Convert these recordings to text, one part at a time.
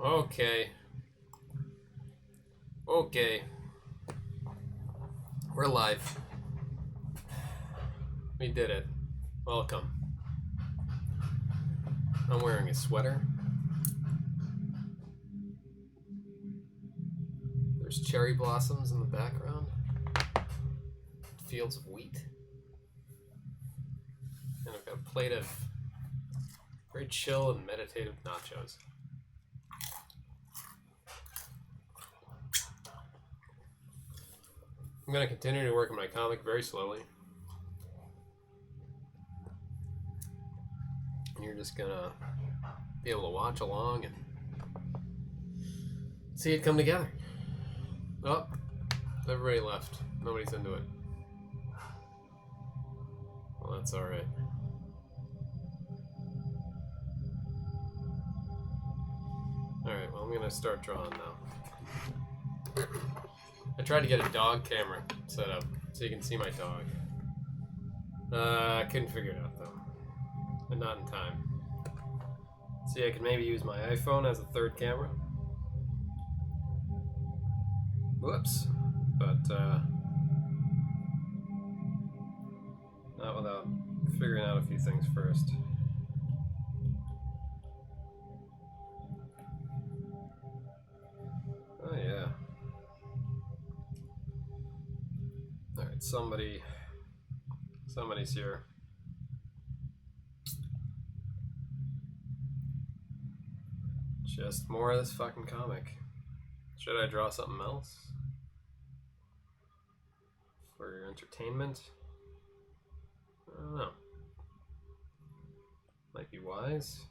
Okay. Okay. We're live. We did it. Welcome. I'm wearing a sweater. There's cherry blossoms in the background. Fields of wheat. And I've got a plate of very chill and meditative nachos. I'm going to continue to work on my comic very slowly. And you're just going to be able to watch along and see it come together. Oh, everybody left. Nobody's into it. Well, that's alright. Alright, well, I'm going to start drawing now. I tried to get a dog camera set up so you can see my dog. I couldn't figure it out though. But not in time. See, I could maybe use my iPhone as a third camera. Whoops. But, not without figuring out a few things first. Oh, yeah. Alright, somebody's here. Just more of this fucking comic. Should I draw something else? For your entertainment? I don't know. Might be wise.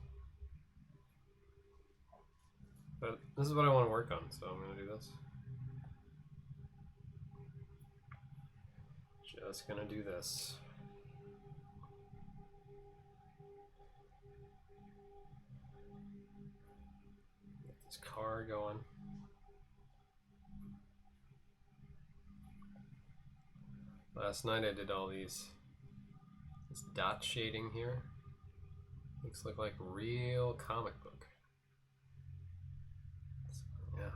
But this is what I want to work on, so I'm going to do this. Just gonna do this. Get this car going. Last night I did all this dot shading here. Makes it look like a real comic book. So, yeah.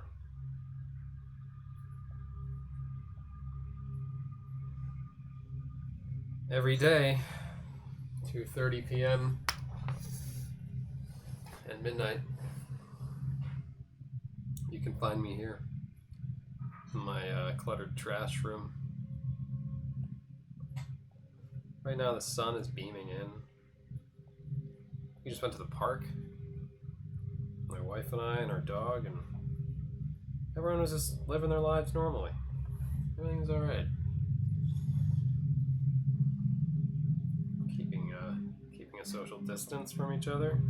Every day, 2:30 p.m. and midnight, you can find me here in my cluttered trash room. Right now the sun is beaming in. We just went to the park, my wife and I and our dog, and everyone was just living their lives normally. Everything's alright. Keeping a social distance from each other.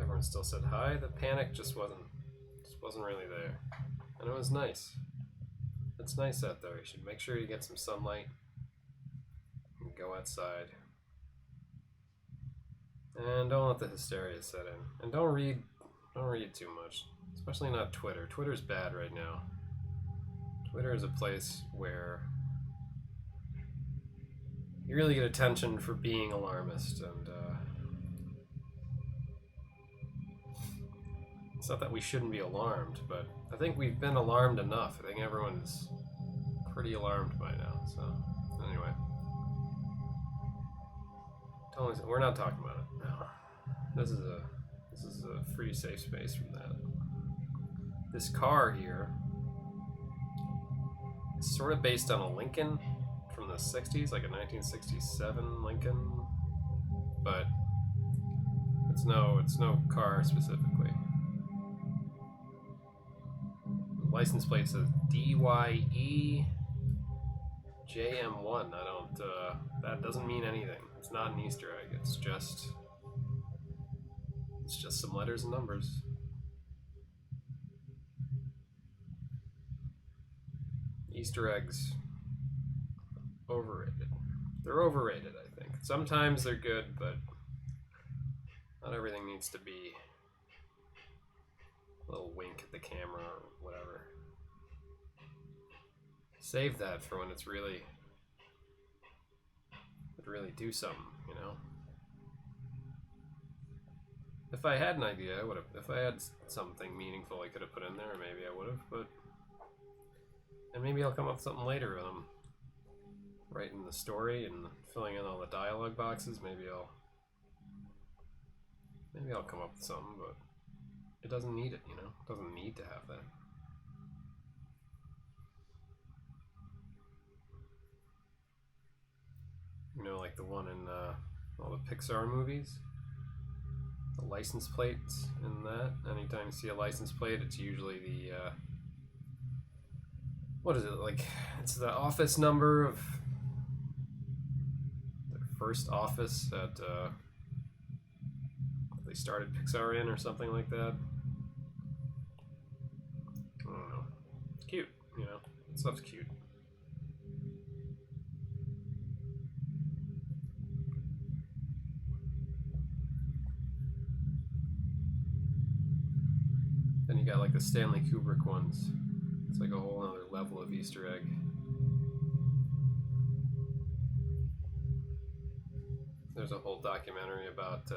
Everyone still said hi. The panic just wasn't really there. And it was nice. It's nice out there. You should make sure you get some sunlight and go outside. And don't let the hysteria set in. And don't read too much. Especially not Twitter. Twitter's bad right now. Twitter is a place where you really get attention for being alarmist, and it's not that we shouldn't be alarmed, but I think we've been alarmed enough. I think everyone's pretty alarmed by now, so anyway. We're not talking about it now. This is a free safe space from that. This car here is sort of based on a Lincoln from the 60s, like a 1967 Lincoln, but it's no car specifically. The license plate says DYE JM1. That doesn't mean anything. It's not an Easter egg. It's just some letters and numbers. Easter eggs, overrated. They're overrated, I think. Sometimes they're good, but not everything needs to be a little wink at the camera or whatever. Save that for when it really do something, you know? If I had an idea, I would have. If I had something meaningful I could have put in there, maybe I would have. But and maybe I'll come up with something later. Writing the story and filling in all the dialogue boxes. Maybe I'll come up with something, but it doesn't need it. You know, it doesn't need to have that. You know, like the one in all the Pixar movies. The license plates in that. Anytime you see a license plate, it's usually the what is it like? It's the office number of their first office that they started Pixar in, or something like that. I don't know. It's cute, you know. Stuff's cute. Then you got like the Stanley Kubrick ones. It's like a whole other level of Easter egg. There's a whole documentary about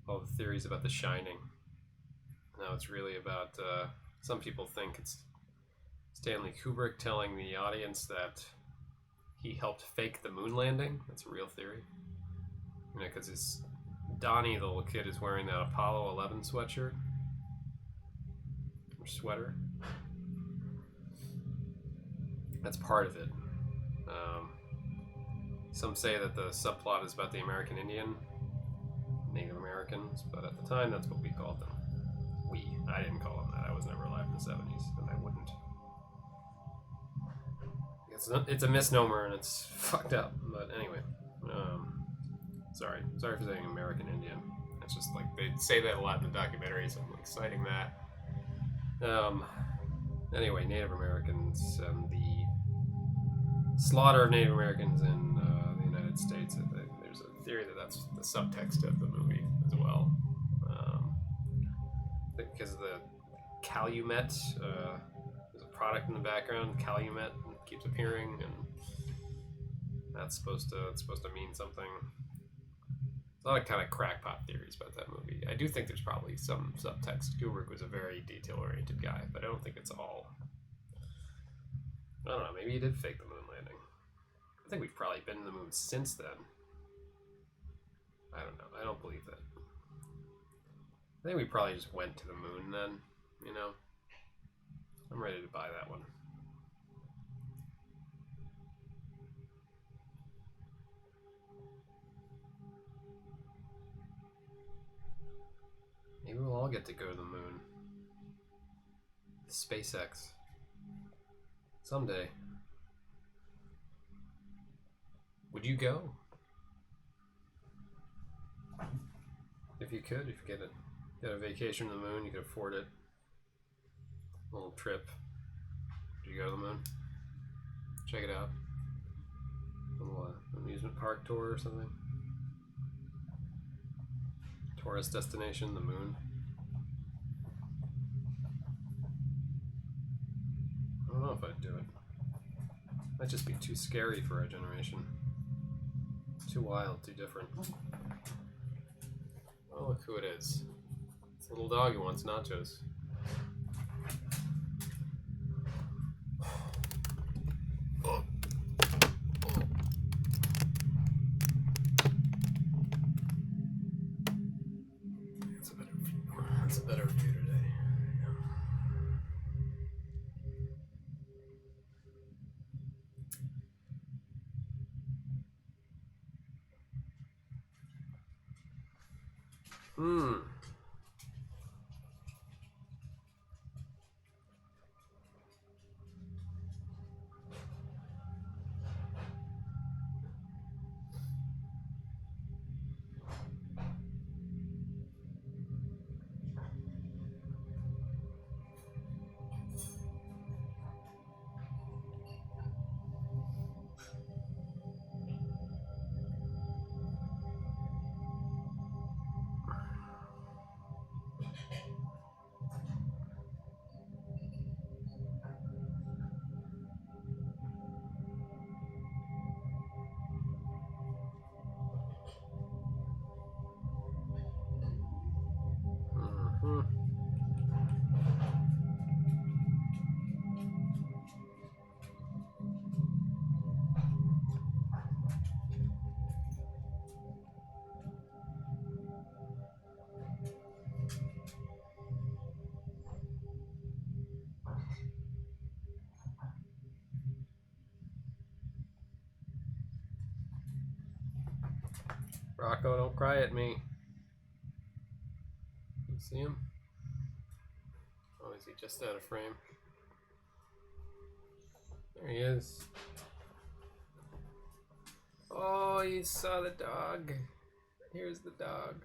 all the theories about The Shining. Now it's really about, some people think it's Stanley Kubrick telling the audience that he helped fake the moon landing. That's a real theory. You know, because Donnie, the little kid, is wearing that Apollo 11 sweatshirt. Or sweater. That's part of it. Some say that the subplot is about the American Indian, Native Americans, but at the time that's what we called them. I didn't call them that. I was never alive in the 70s, and I wouldn't. It's a misnomer and it's fucked up, but anyway. Sorry for saying American Indian. It's just like they say that a lot in the documentary, so I'm like citing that. Anyway, Native Americans and the slaughter of Native Americans in the United States. There's a theory that that's the subtext of the movie as well. Because the Calumet, there's a product in the background, Calumet, keeps appearing, and that's supposed to mean something. There's a lot of kind of crackpot theories about that movie. I do think there's probably some subtext. Kubrick was a very detail-oriented guy, but I don't think it's all. I don't know, maybe he did fake the moon landing. I think we've probably been to the moon since then. I don't know. I don't believe that. I think we probably just went to the moon then, you know? I'm ready to buy that one. Maybe we'll all get to go to the moon. SpaceX. Someday. Would you go? If you could, if you get a vacation to the moon, you could afford it. A little trip. Would you go to the moon? Check it out. A little amusement park tour or something. Tourist destination, the moon. I don't know if I'd do it. Might just be too scary for our generation. Too wild, too different. Oh, look who it is. It's a little dog who wants nachos. That's a better view today. Rocco, don't cry at me. You see him? Oh, is he just out of frame? There he is. Oh, you saw the dog. Here's the dog.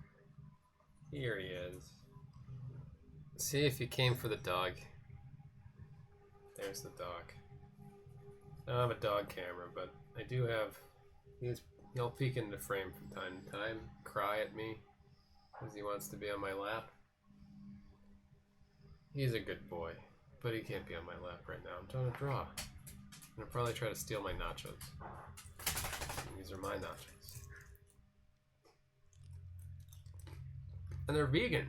Here he is. See if you came for the dog. There's the dog. I don't have a dog camera, but I do have. He'll peek into frame from time to time, cry at me because he wants to be on my lap. He's a good boy, but he can't be on my lap right now. I'm trying to draw. I'm gonna probably try to steal my nachos. These are my nachos. And they're vegan.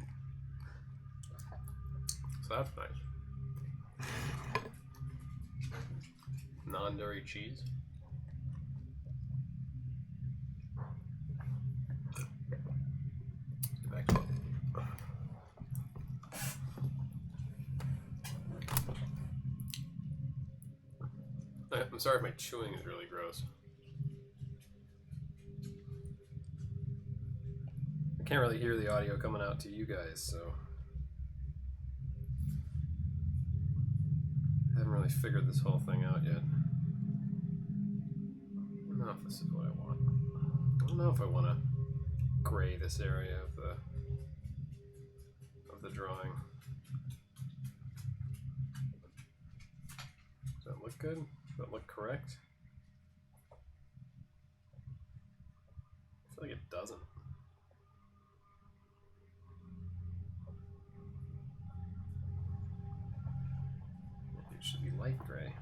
So that's nice. Non-dairy cheese. I'm sorry if my chewing is really gross. I can't really hear the audio coming out to you guys, so I haven't really figured this whole thing out yet. I don't know if this is what I want. I don't know if I want to gray this area of the drawing. Does that look good? Does that look correct? I feel like it doesn't. Maybe it should be light gray.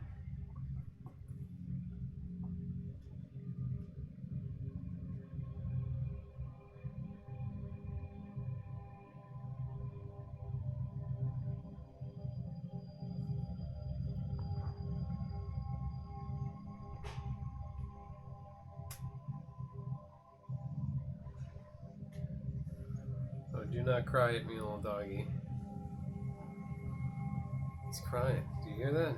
Do not cry at me, little doggy. It's crying. Do you hear that?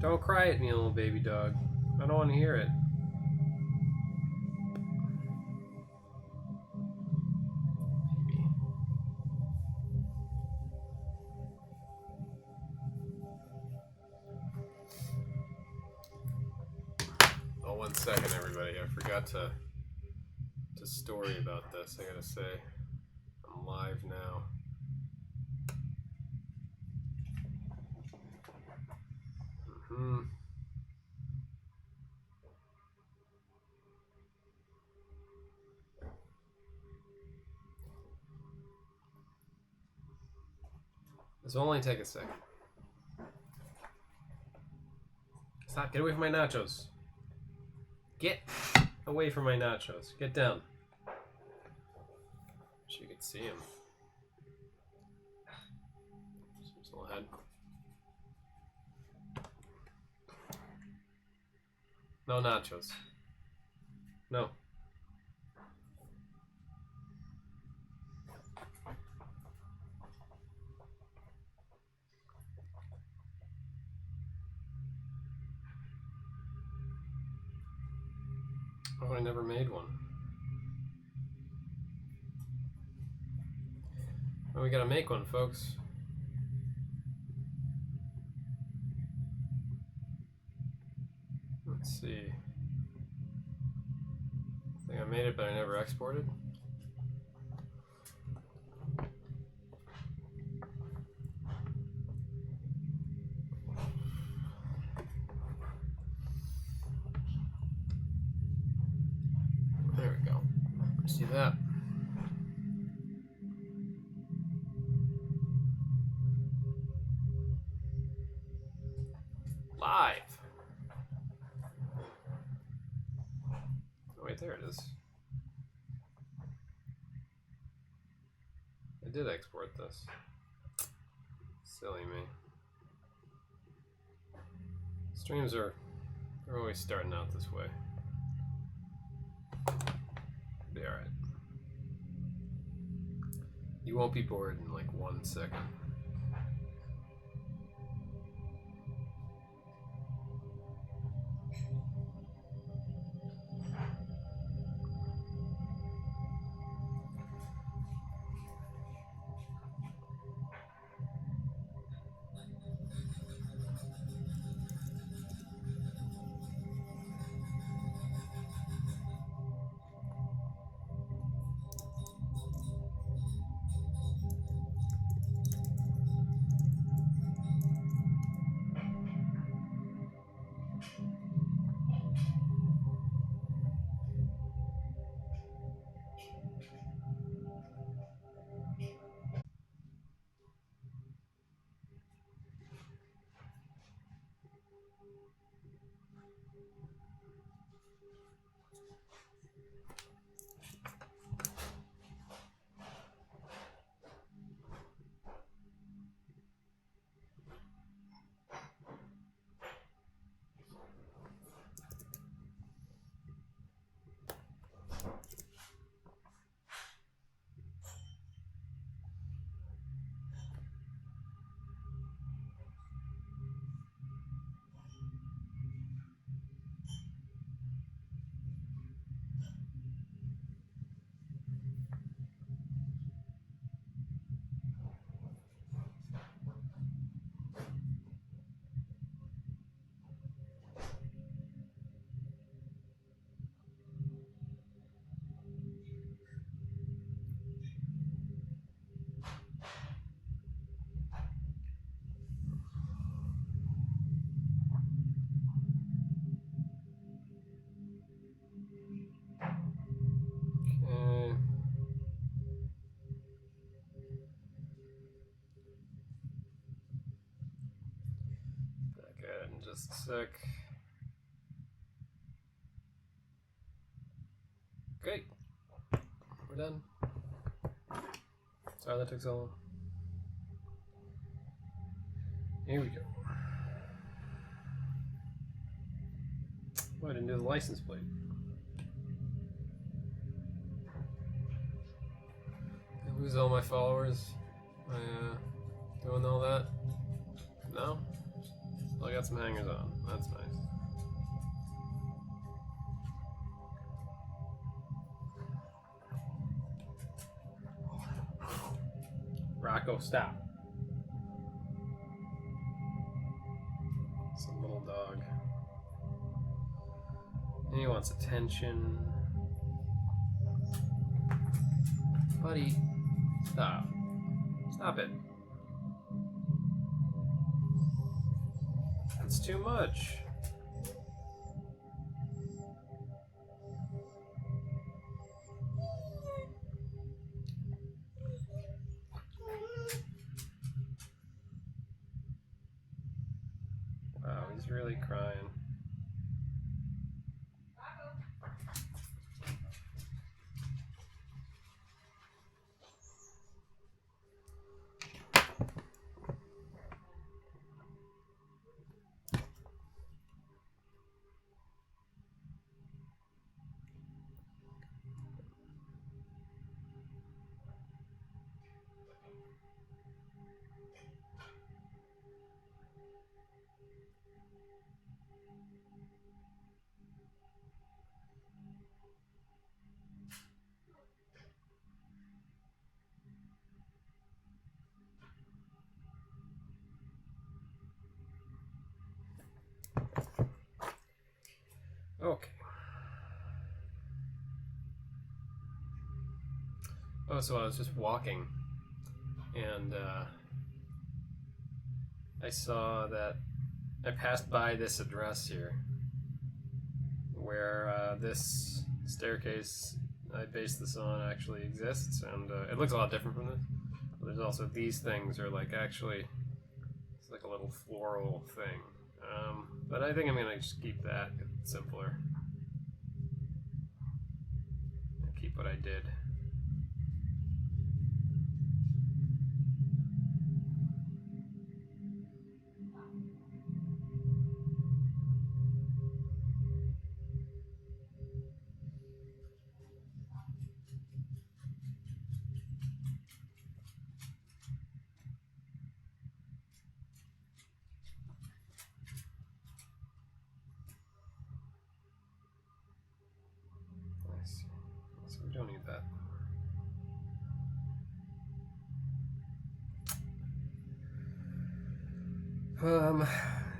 Don't cry at me, little baby dog. I don't want to hear it. Maybe. Oh, 1 second, everybody. I forgot to story about this. I gotta say, I'm live now. This will only take a second. Stop! Get away from my nachos. Get away from my nachos. Get down. Wish you could see him. His little head. No nachos. No. Oh, I never made one. Well, we gotta make one, folks. Let's see. I think I made it, but I never exported. There we go. See that? Live. Oh, wait, there it is. I did export this. Silly me. Streams they're always starting out this way. Be alright. You won't be bored in like 1 second. Just a sec. Okay. We're done. Sorry that took so long. Here we go. Oh, I didn't do the license plate. Did I lose all my followers by doing all that? No? Well, I got some hangers on. That's nice. Rocco, stop. It's a little dog. And he wants attention. Buddy, stop. Stop it. It's too much. Wow, he's really crying. Okay. Oh, so I was just walking, and I saw that I passed by this address here, where this staircase I based this on actually exists, and it looks a lot different from this. There's also these things are like actually, it's like a little floral thing. But I think I'm gonna just keep that. It's simpler. Keep what I did. So we don't need that.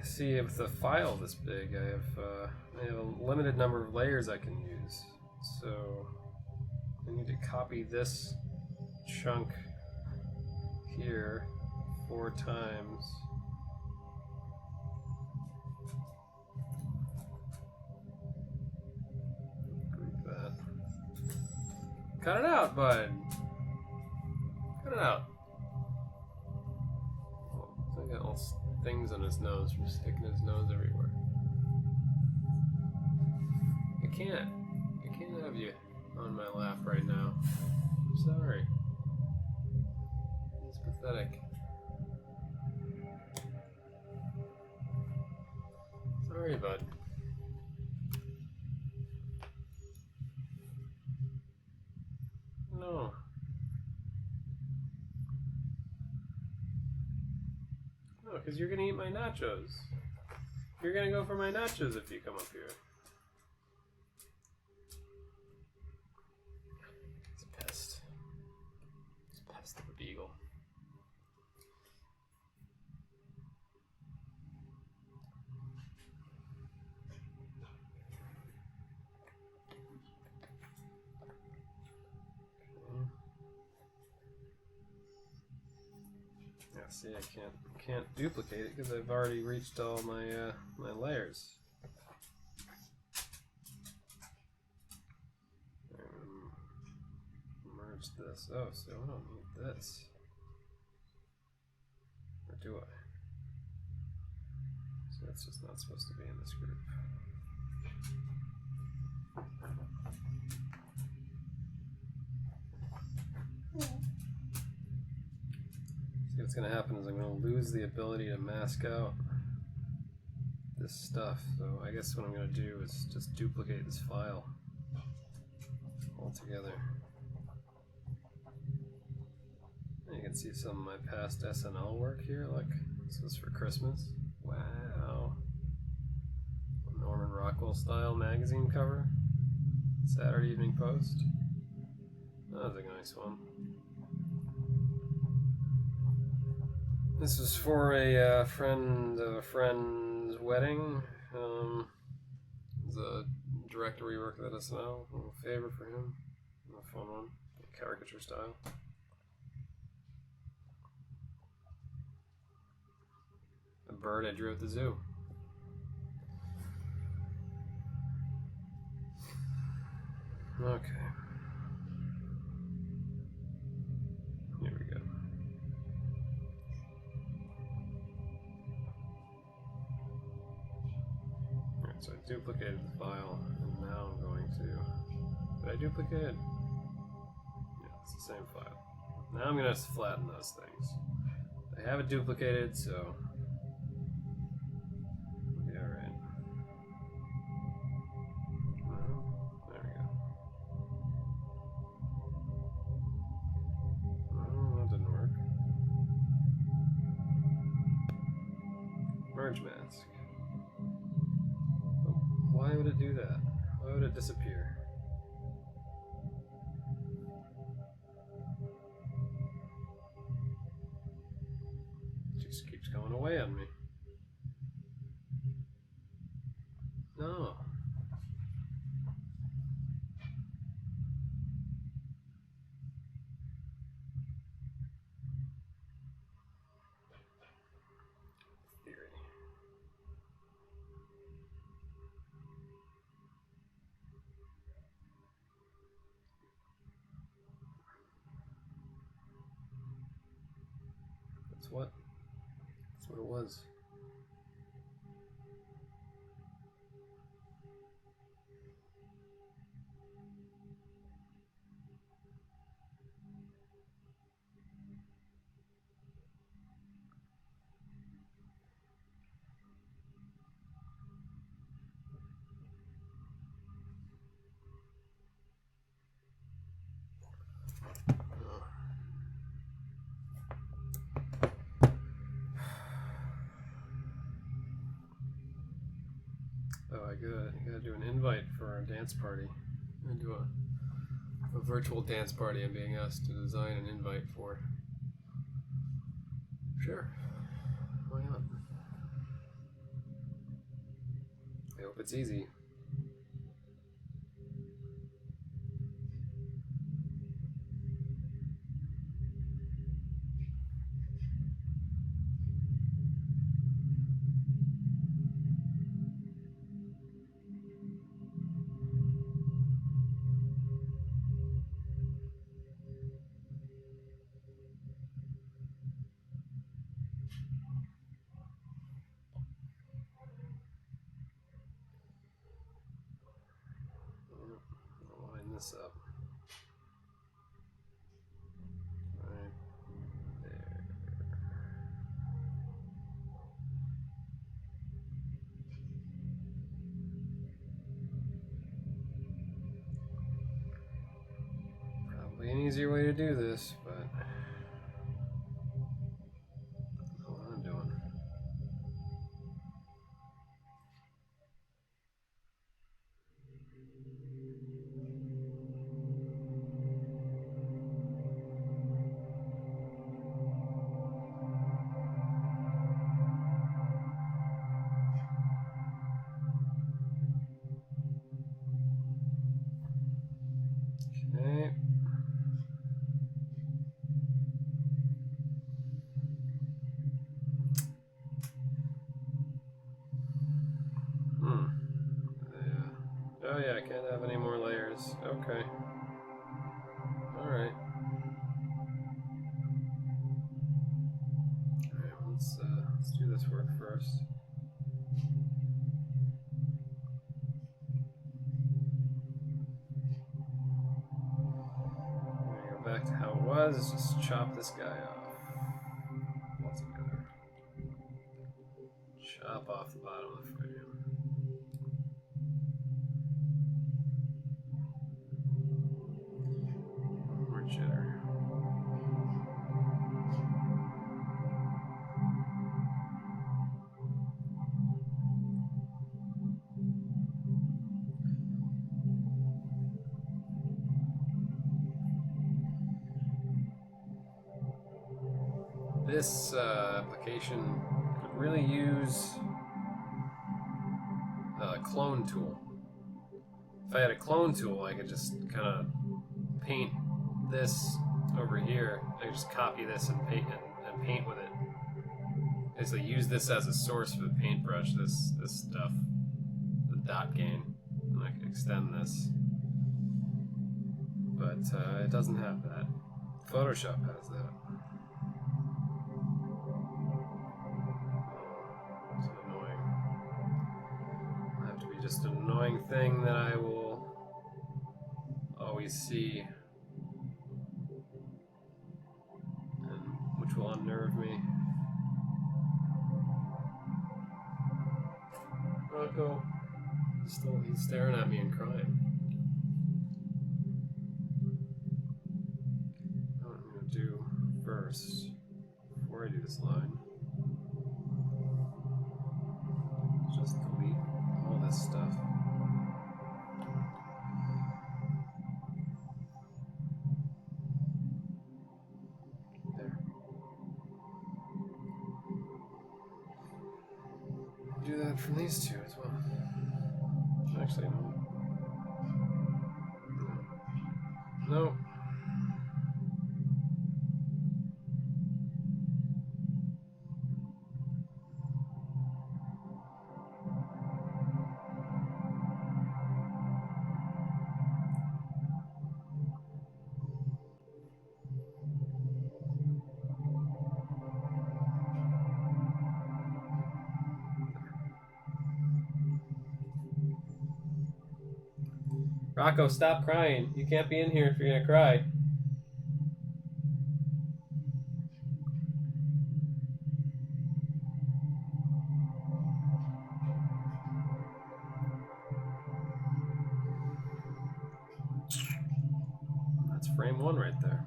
See, with a file this big, I have a limited number of layers I can use. So I need to copy this chunk here 4 times. Group that. Cut it out, bud. Cut it out. Oh, I got all things on his nose from sticking his nose everywhere. I can't have you on my lap right now. I'm sorry. It's pathetic. Sorry, bud. No. No, because you're gonna eat my nachos. You're gonna go for my nachos if you come up here. It's a pest. It's a pest of a beagle. Yeah, see, I can't duplicate it because I've already reached all my my layers. Merge this. Oh, so I don't need this. Or do I? So It's just not supposed to be in this group. See, what's going to happen is I'm going to lose the ability to mask out this stuff. So I guess what I'm going to do is just duplicate this file altogether. And you can see some of my past SNL work here. Look, this was for Christmas. Wow. Norman Rockwell style magazine cover. Saturday Evening Post. That was a nice one. This was for a friend of a friend's wedding. It was a director we worked with at SNL. A little favor for him. A fun one. Caricature style. A bird I drew at the zoo. Okay. Here we go. Alright, so I duplicated the file, and now I'm going to... Did I duplicate it? Yeah, it's the same file. Now I'm going to flatten those things. I have it duplicated, so... Yeah, right. There we go. That didn't work. Merge mask. Oh, why would it do that? Why would it disappear? It just keeps going away on me. No. Theory. That's what? That's what it was. Oh, I gotta do an invite for our dance party. I'm gonna do a virtual dance party I'm being asked to design an invite for. Sure. Why not? I hope it's easy. I'll line this up. Right there. Probably an easier way to do this, but I don't know what I'm doing. Okay. Yeah. Oh yeah, I can't have any more layers. Okay. Alright. Alright, let's do this work first. back to how it was. Just chop this guy off altogether. Chop off the bottom of the frame. More jitter. This application could really use a clone tool. If I had a clone tool, I could just kind of paint this over here. I could just copy this and paint with it. Basically, use this as a source for the paintbrush. This stuff, the dot gain, and I could extend this. But it doesn't have that. Photoshop has that. It's annoying. It'll have to be just an annoying thing that I will always see, and which will unnerve me. Oh, still he's staring at me and crying. What I'm gonna do first, before I do this line, is just delete all this stuff. There. Do that from these two as well. Actually, no. No. Rocco, stop crying. You can't be in here if you're gonna cry. That's frame one right there.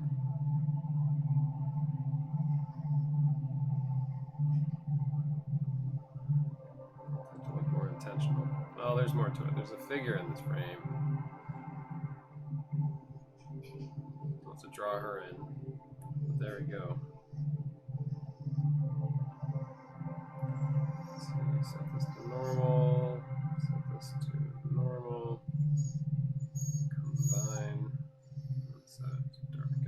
Have to look more intentional. Oh, there's more to it. There's a figure in this frame. To draw her in. But there we go. Let's see, set this to normal, set this to normal, combine, and set it to darken.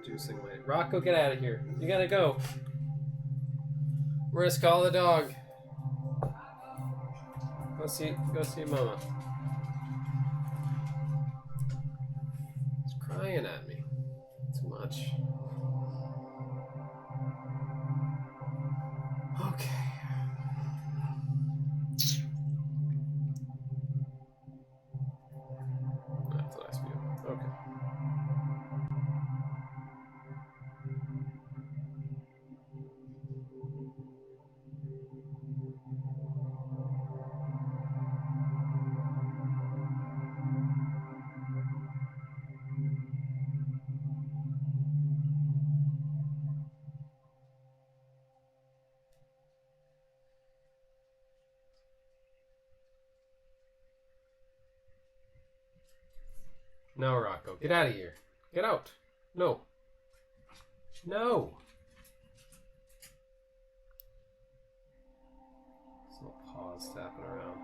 Reducing light. Rocco, get out of here. You gotta go. We're gonna call the dog. Go see Mama. He's crying at me. Too much. Okay. That's a nice view. Okay. No, Rocco, get out of here. Get out. No. No. There's no paws tapping around.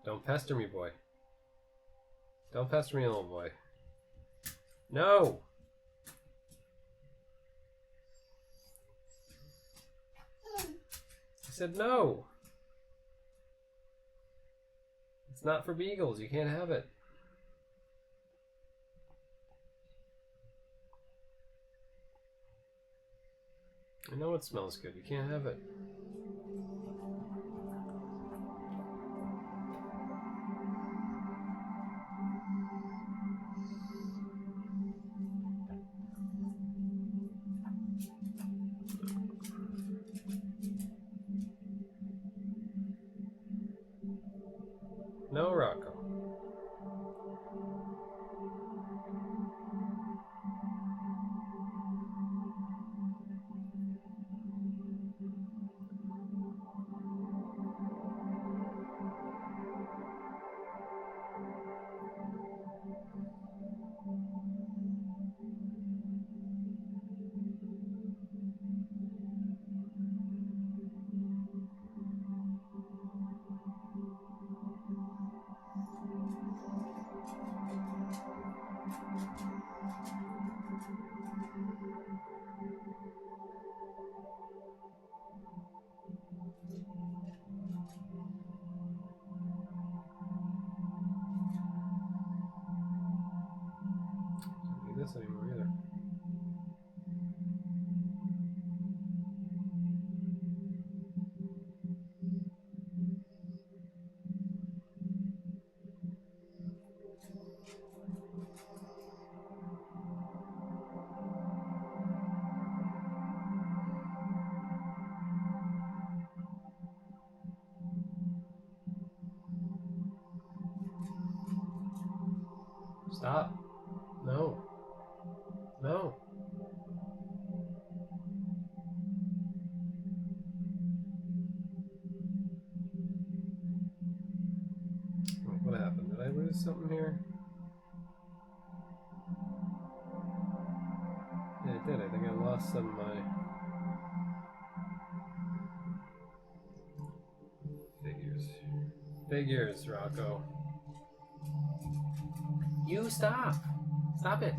Don't pester me, boy. Don't pester me, little boy. No. I said no. It's not for beagles. You can't have it. I know it smells good. You can't have it. No, Rocco. Don't need this anymore either. Stop. No. No. Wait, what happened? Did I lose something here? Yeah, I did. I think I lost some of my figures. Figures, Rocco. You stop. Stop it.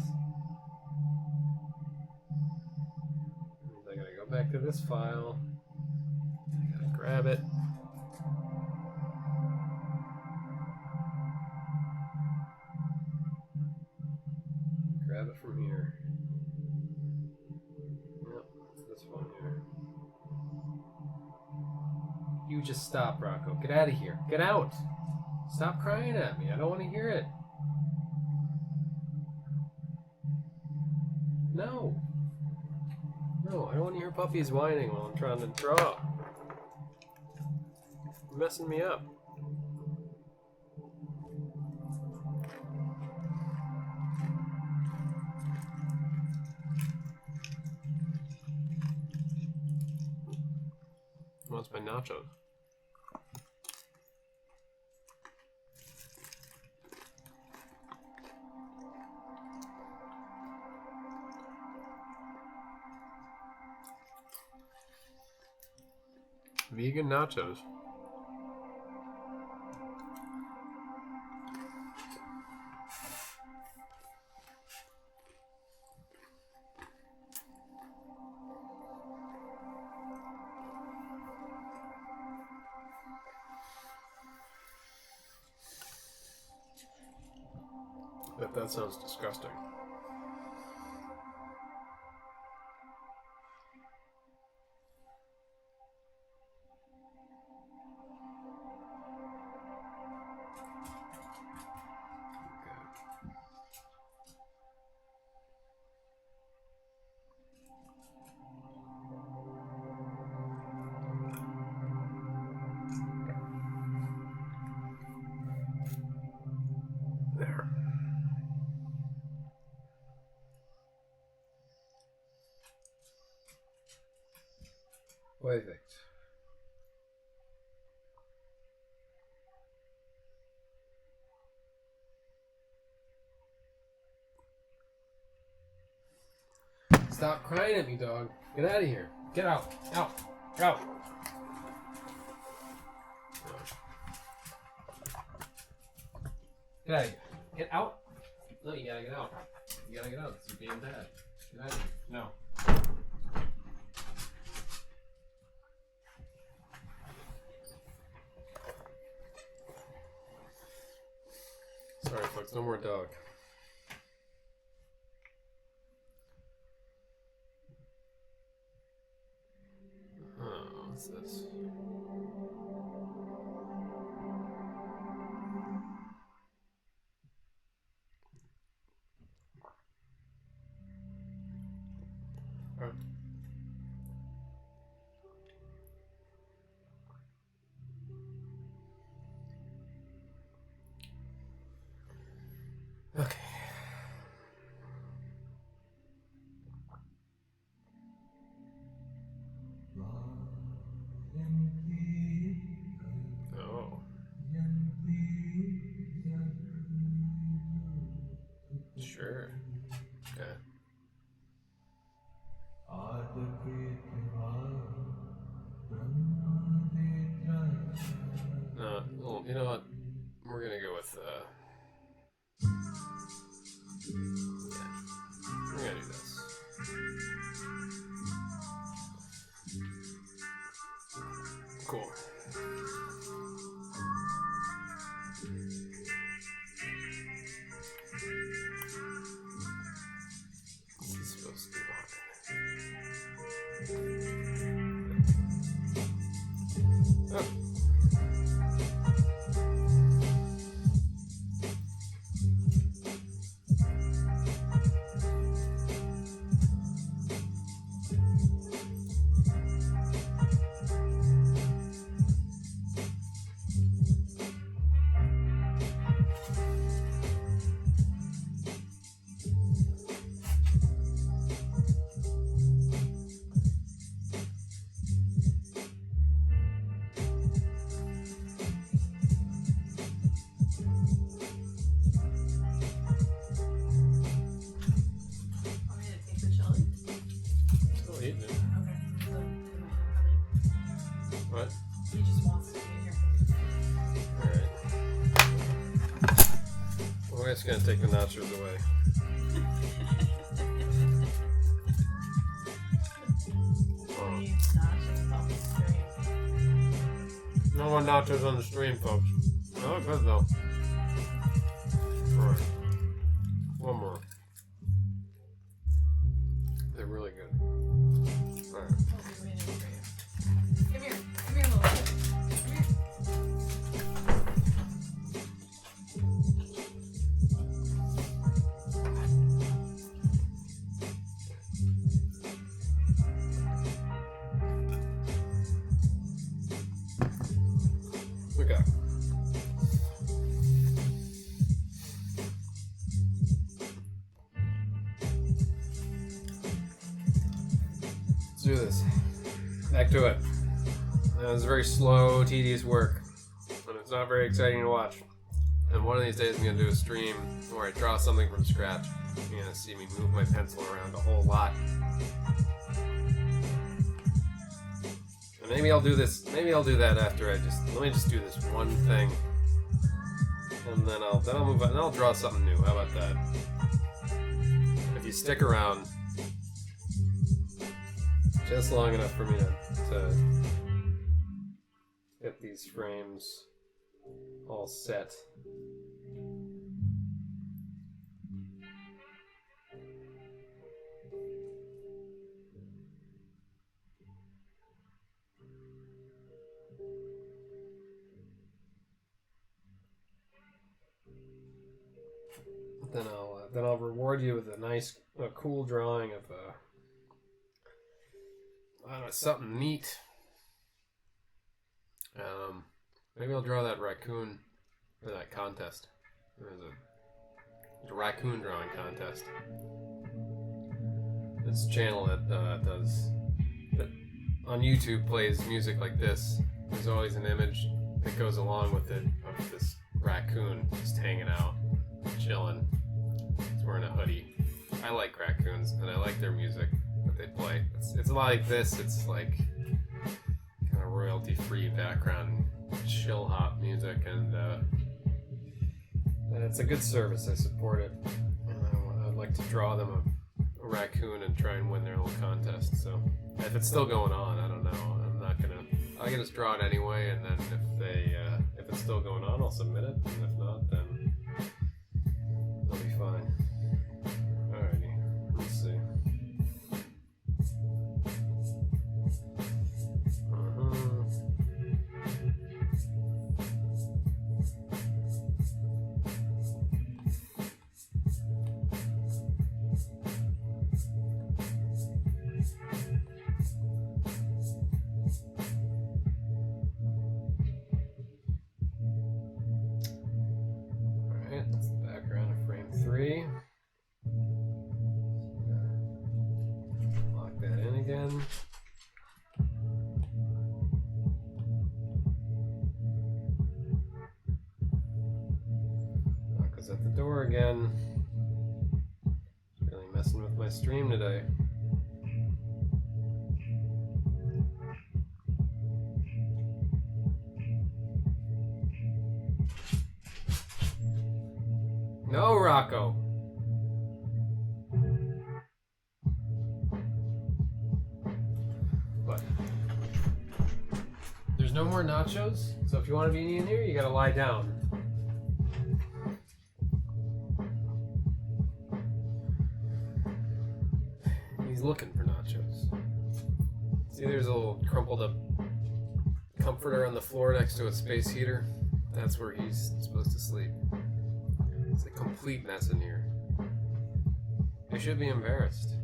I gotta go back to this file. I gotta grab it. Grab it from here. Yep, it's this one here. You just stop, Rocco. Get out of here. Get out. Stop crying at me. I don't want to hear it. No. No, I don't want to hear puppies whining while I'm trying to draw. You're messing me up. What's my nachos? Vegan nachos. That sounds disgusting. There. Perfect. Stop crying at me, dog. Get out of here. Get out. Out. Out. Get out of here. Get out. No, you gotta get out. You gotta get out. You're being bad. Get out of here. No. it's no more dog. Oh, what's this? Alright. Okay. Oh. Sure. Okay. Well, you know what? We're gonna go with, yeah. We're gonna do this. Cool. This is supposed to be behind. Oh. What? He just wants to be here. Alright. Well, we're just gonna take the nachos away. No more nachos on the stream, folks. They look good though. Alright. One more. They're really good. Alright. Come here, little boy. Come here. Okay. Let's do this. Back to it. It was very slow, tedious work, and it's not very exciting to watch. And one of these days I'm going to do a stream where I draw something from scratch. You're going to see me move my pencil around a whole lot. And maybe I'll do this, maybe I'll do that after let me just do this one thing. And then I'll move on, and I'll draw something new. How about that? If you stick around just long enough for me to get these frames all set. Then I'll reward you with a cool drawing of I don't know, something neat. Maybe I'll draw that raccoon for that contest. There's a raccoon drawing contest. This channel that on YouTube plays music like this. There's always an image that goes along with it of this raccoon just hanging out, chilling. He's wearing a hoodie. I like raccoons and I like their music that they play. It's a lot like this. It's like kind of royalty-free background, chill hop music, and it's a good service. I support it. And I'd like to draw them a raccoon and try and win their little contest. So if it's still going on, I don't know. I can just draw it anyway, and then if it's still going on, I'll submit it. And if not, then fine. Alrighty, let's see. Alright, that's the background of frame 3. Lock that in again. Lock us at the door again. Really messing with my stream today. No, Rocco. What? There's no more nachos, so if you want to be in here, you gotta lie down. He's looking for nachos. See, there's a little crumpled up comforter on the floor next to a space heater. That's where he's supposed to sleep. It's a complete mess in here. I should be embarrassed.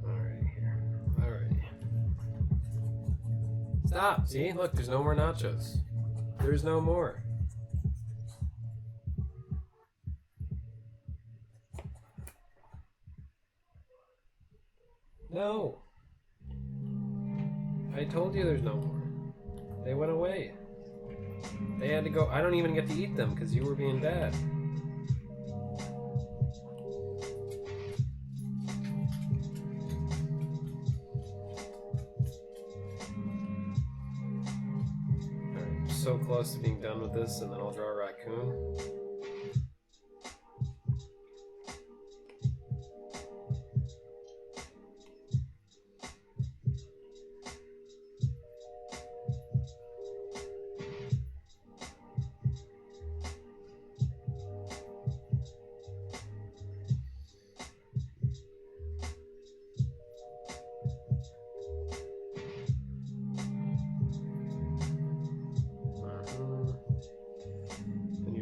Alrighty here. Alrighty. Stop! See? Look, there's no more nachos. There's no more. No! I told you there's no more. They went away. They had to go. I don't even get to eat them because you were being bad. Alright, I'm so close to being done with this, and then I'll draw a raccoon.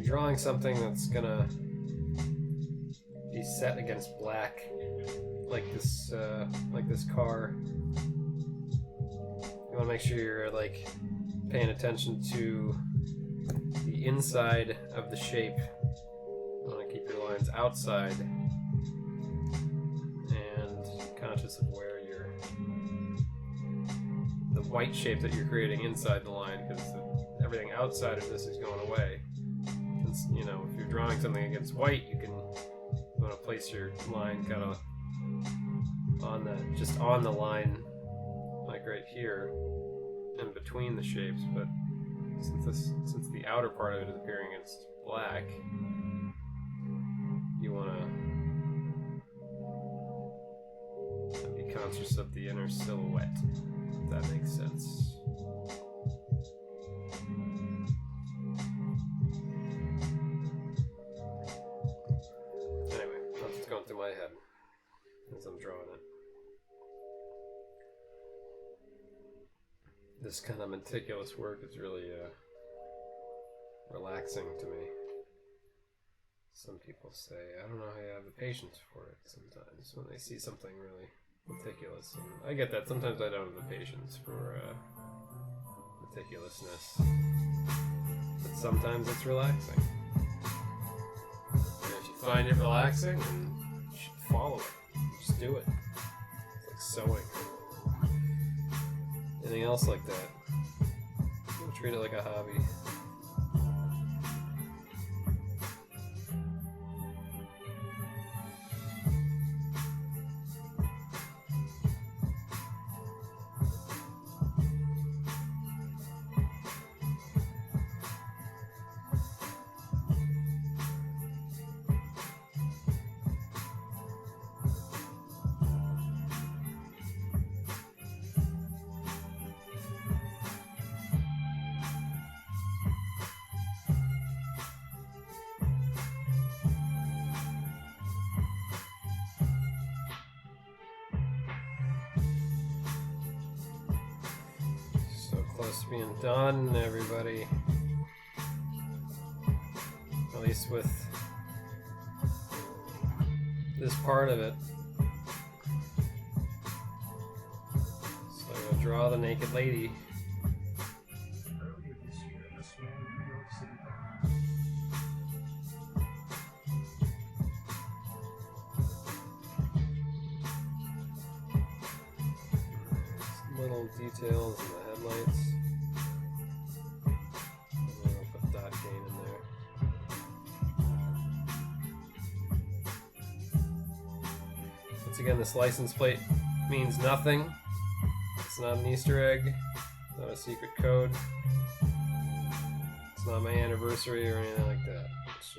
Drawing something that's gonna be set against black, like this car. You want to make sure you're like paying attention to the inside of the shape. You want to keep your lines outside and conscious of where the white shape that you're creating inside the line, because everything outside of this is going away. You know, if you're drawing something against white, you want to place your line kind of just on the line, like right here, in between the shapes. But since the outer part of it is appearing against black, you want to be conscious of the inner silhouette. If that makes sense. Going through my head as I'm drawing it. This kind of meticulous work is really relaxing to me. Some people say, I don't know how you have the patience for it sometimes when they see something really meticulous. And I get that. Sometimes I don't have the patience for meticulousness. But sometimes it's relaxing. And if you find it relaxing, then you should follow it. Just do it. It's like sewing. Anything else like that, you treat it like a hobby. close to being done, everybody. At least with this part of it. So I'm gonna draw the naked lady. Earlier this year, a small New York City Little details in the headlights. I'll put dot gain in there. Once again, this license plate means nothing. It's not an Easter egg. It's not a secret code. It's not my anniversary or anything like that. It's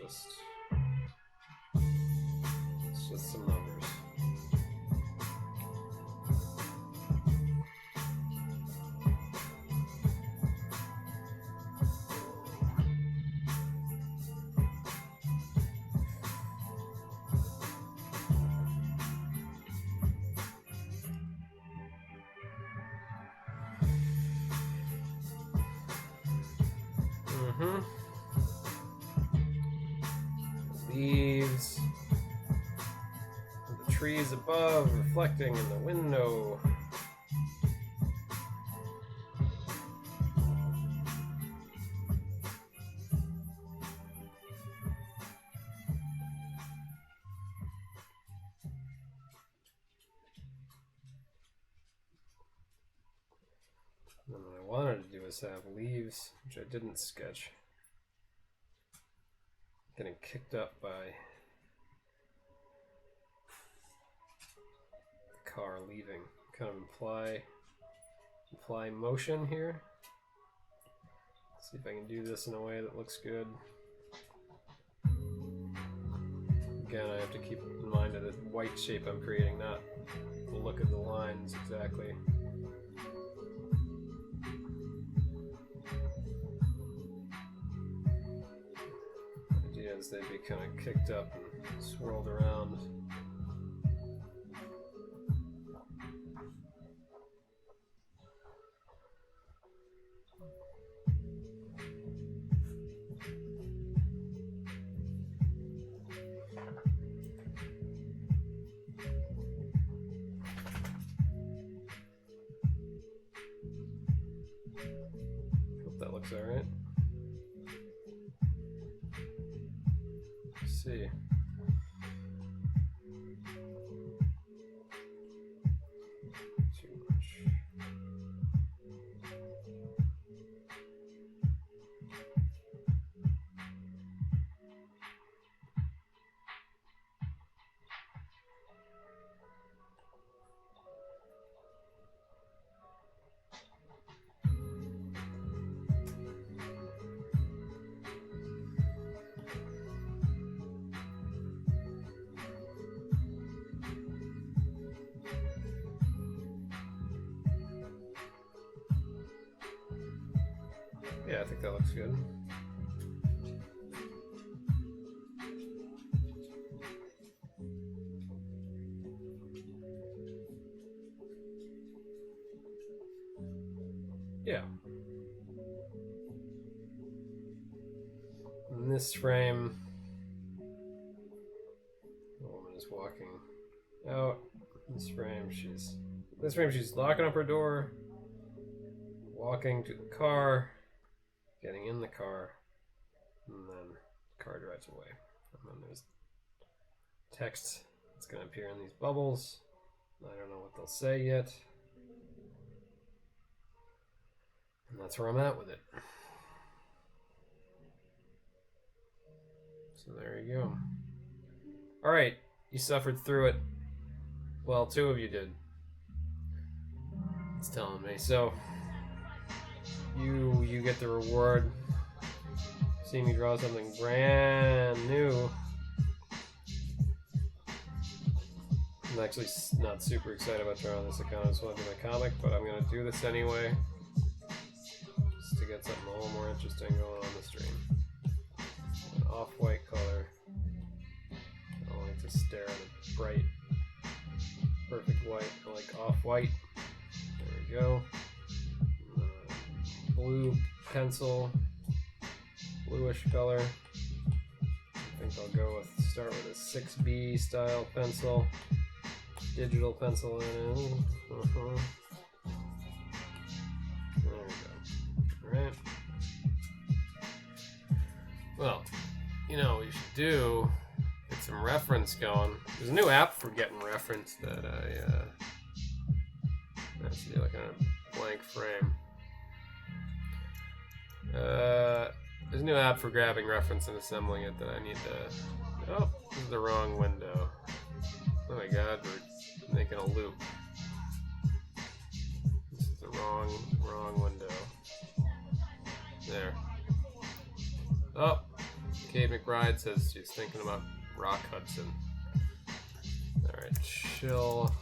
just some numbers. Leaves, the trees above reflecting in the window. And what I wanted to do is have leaves, which I didn't sketch, getting kicked up by the car leaving. Kind of imply motion here. Let's see if I can do this in a way that looks good. Again, I have to keep in mind the white shape I'm creating, not the look of the lines exactly. They'd be kind of kicked up and swirled around. Hope that looks all right. See. Too much. Yeah, I think that looks good. Yeah. In this frame, the woman is walking out. In this frame, she's locking up her door, walking to the car, getting in the car, and then the car drives away. And then there's text that's going to appear in these bubbles. I don't know what they'll say yet. And that's where I'm at with it. So there you go. Alright, you suffered through it. Well, 2 of you did. It's telling me. So you get the reward. See me draw something brand new. I'm actually not super excited about drawing this account. I just want to do my comic, but I'm going to do this anyway. Just to get something a little more interesting going on the stream. An off-white color. I don't like to stare at a bright, perfect white. I like off-white. There we go. blue pencil, bluish color. I think I'll go with start with a 6B style pencil, digital pencil in it. There we go. All right. Well, you know what we should do, get some reference going. There's a new app for getting reference that let's see, like a blank frame. There's a new app for grabbing reference and assembling it that I need to. Oh, this is the wrong window. Oh my god, we're making a loop. This is the wrong window. There. Oh, Kate McBride says she's thinking about Rock Hudson. Alright, chill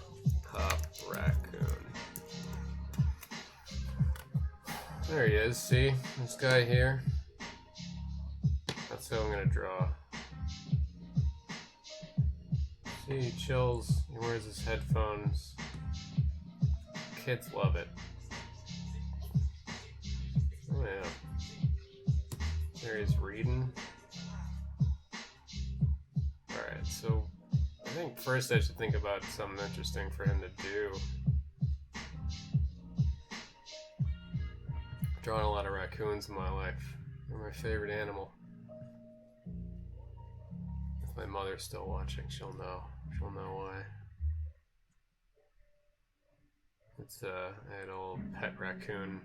hop raccoon. There he is, see? This guy here. That's who I'm gonna draw. See, he chills, he wears his headphones. Kids love it. Oh yeah. There he's reading. Alright, so I think first I should think about something interesting for him to do. I've drawn a lot of raccoons in my life. They're my favorite animal. If my mother's still watching, she'll know. She'll know why. It's I had an old pet raccoon,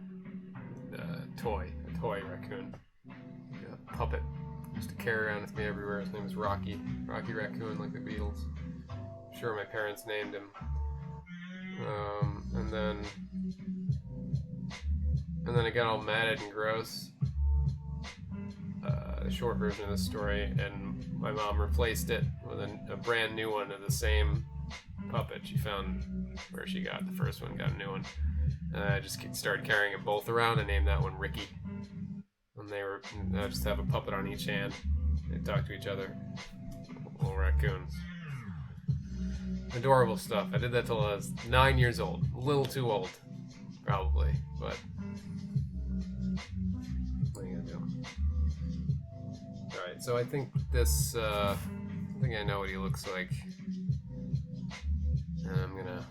a toy raccoon, a puppet. Used to carry around with me everywhere. His name was Rocky Raccoon, like the Beatles. I'm sure my parents named him. And then it got all matted and gross. The short version of the story, and my mom replaced it with a brand new one of the same puppet she found where she got the first one, got a new one. I just started carrying them both around and named that one Ricky. And I just have a puppet on each hand. They talk to each other. Little raccoons. Adorable stuff. I did that till I was 9 years old. A little too old, probably, but what are you gonna do? Alright, so I think this, I think I know what he looks like. And I'm gonna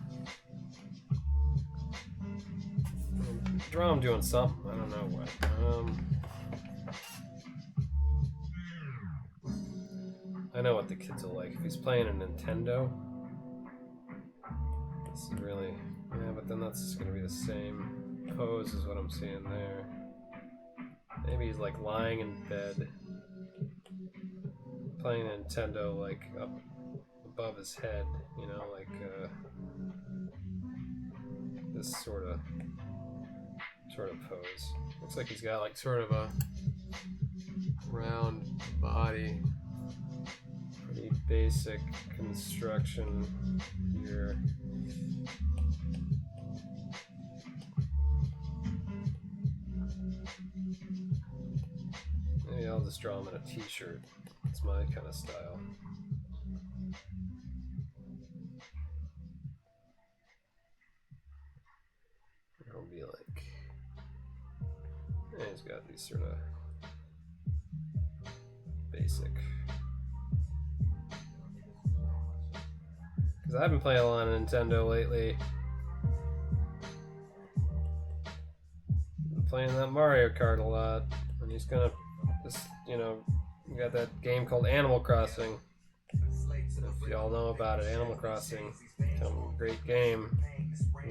draw him doing something. I don't know what. I know what the kids will like. If he's playing a Nintendo, this is really, yeah, but then that's just gonna be the same pose as what I'm seeing there. Maybe he's like lying in bed, playing a Nintendo like up above his head, you know, like this sort of pose. Looks like he's got like sort of a round body. Pretty basic construction here. Maybe I'll just draw him in a t-shirt. It's my kind of style. It'll be like, yeah, he's got these sort of basic. Because I've been playing a lot of Nintendo lately. Been playing that Mario Kart a lot, and he's gonna just, you know, we got that game called Animal Crossing. If y'all know about it, Animal Crossing, great game.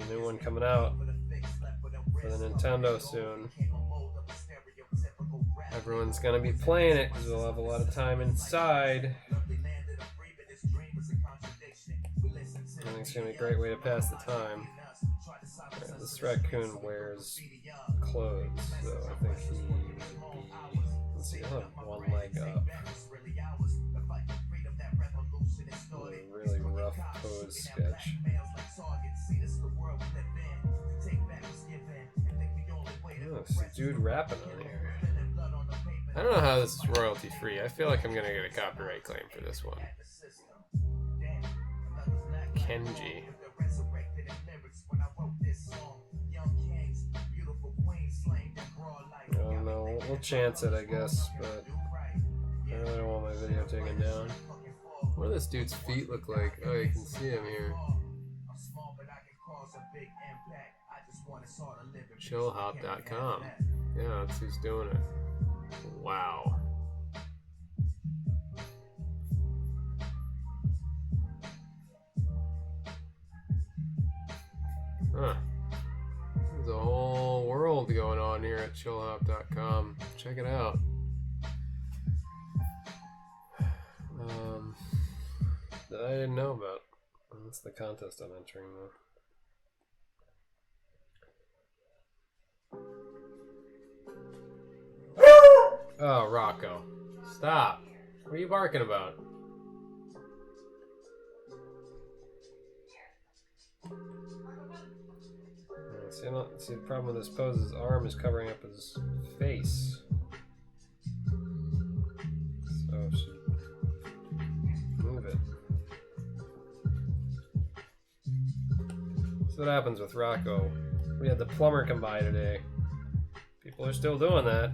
A new one coming out for the Nintendo soon. Everyone's gonna be playing it because we'll have a lot of time inside. I think it's gonna be a great way to pass the time. Right, this raccoon wears clothes, so I think he would be, let's see, he'll have one leg up. A really rough pose sketch. Oh, it's a dude rapping on here. I don't know how this is royalty free. I feel like I'm gonna get a copyright claim for this one. Kenji. I don't know. We'll chance it, I guess, but I really don't want my video taken down. What do this dude's feet look like? Oh, you can see him here. Chillhop.com. Yeah, that's who's doing it. Wow. Huh. There's a whole world going on here at chillhop.com. Check it out. That I didn't know about. That's the contest I'm entering, though. Oh, Rocco. Stop. What are you barking about? See, the problem with this pose is his arm is covering up his face. So, move it. That's what happens with Rocco. We had the plumber come by today. People are still doing that.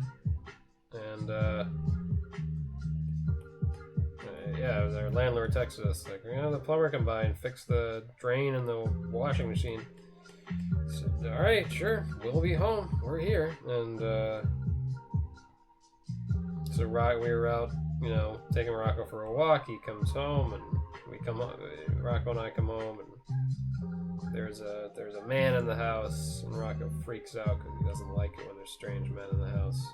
And, yeah, our landlord texted us, like, the plumber come by and fix the drain in the washing machine. Said, alright, sure, we'll be home. We're here. And, so we were out, taking Rocco for a walk. He comes home, and Rocco and I come home, and there's a man in the house, and Rocco freaks out because he doesn't like it when there's strange men in the house.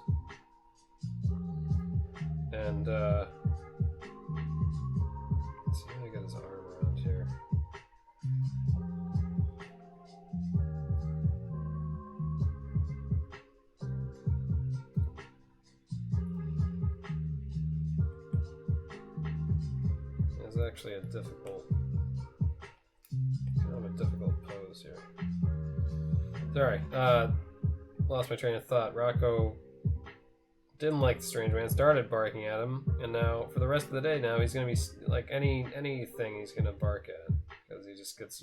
And, let's see if I get his arm around here. It's actually a difficult pose here. Sorry, lost my train of thought. Rocco didn't like the strange man, started barking at him, and now for the rest of the day now he's gonna be like anything he's gonna bark at, because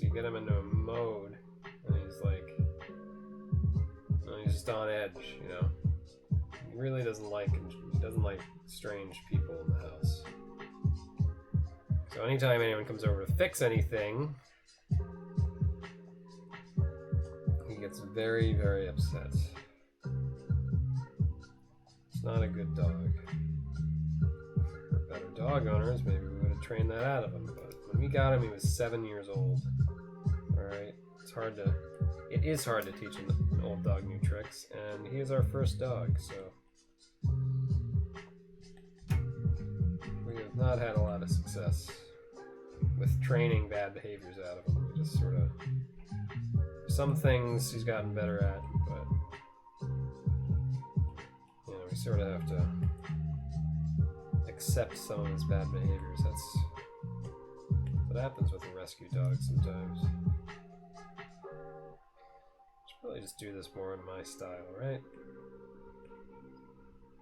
you get him into a mode and he's like, he's just on edge, He really doesn't like strange people in the house. So anytime anyone comes over to fix anything, he gets very, very upset. It's not a good dog. For better dog owners, maybe we would have trained that out of him, but when we got him, he was 7 years old. Alright? It is hard to teach an old dog new tricks, and he is our first dog, so we have not had a lot of success with training bad behaviors out of him. We just sort of, some things he's gotten better at, but we sort of have to accept some of his bad behaviors. That's what happens with a rescue dog sometimes. Should probably just do this more in my style, right?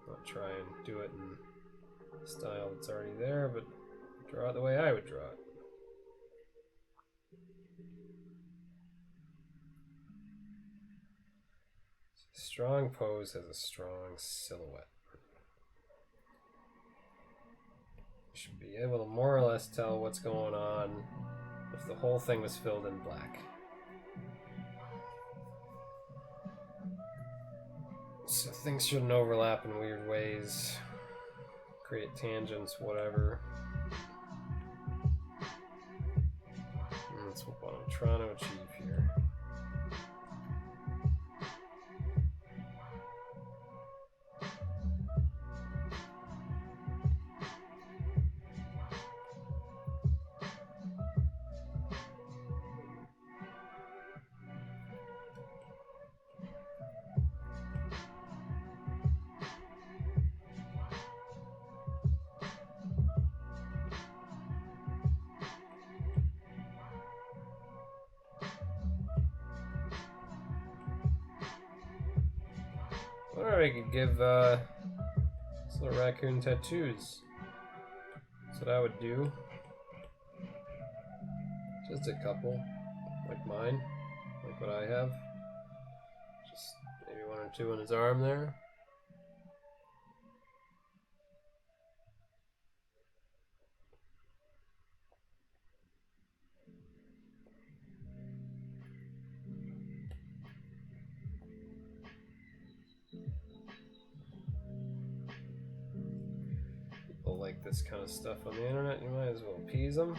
Not try and do it in a style that's already there, but draw it the way I would draw it. Strong pose has a strong silhouette. You should be able to more or less tell what's going on if the whole thing was filled in black. So things shouldn't overlap in weird ways, create tangents, whatever. And that's what I'm trying to achieve here. I wonder if I could give this little raccoon tattoos. That's what I would do. Just a couple, like mine, like what I have. Just maybe Maybe 1 or 2 on his arm there. People like this kind of stuff on the internet, you might as well appease them.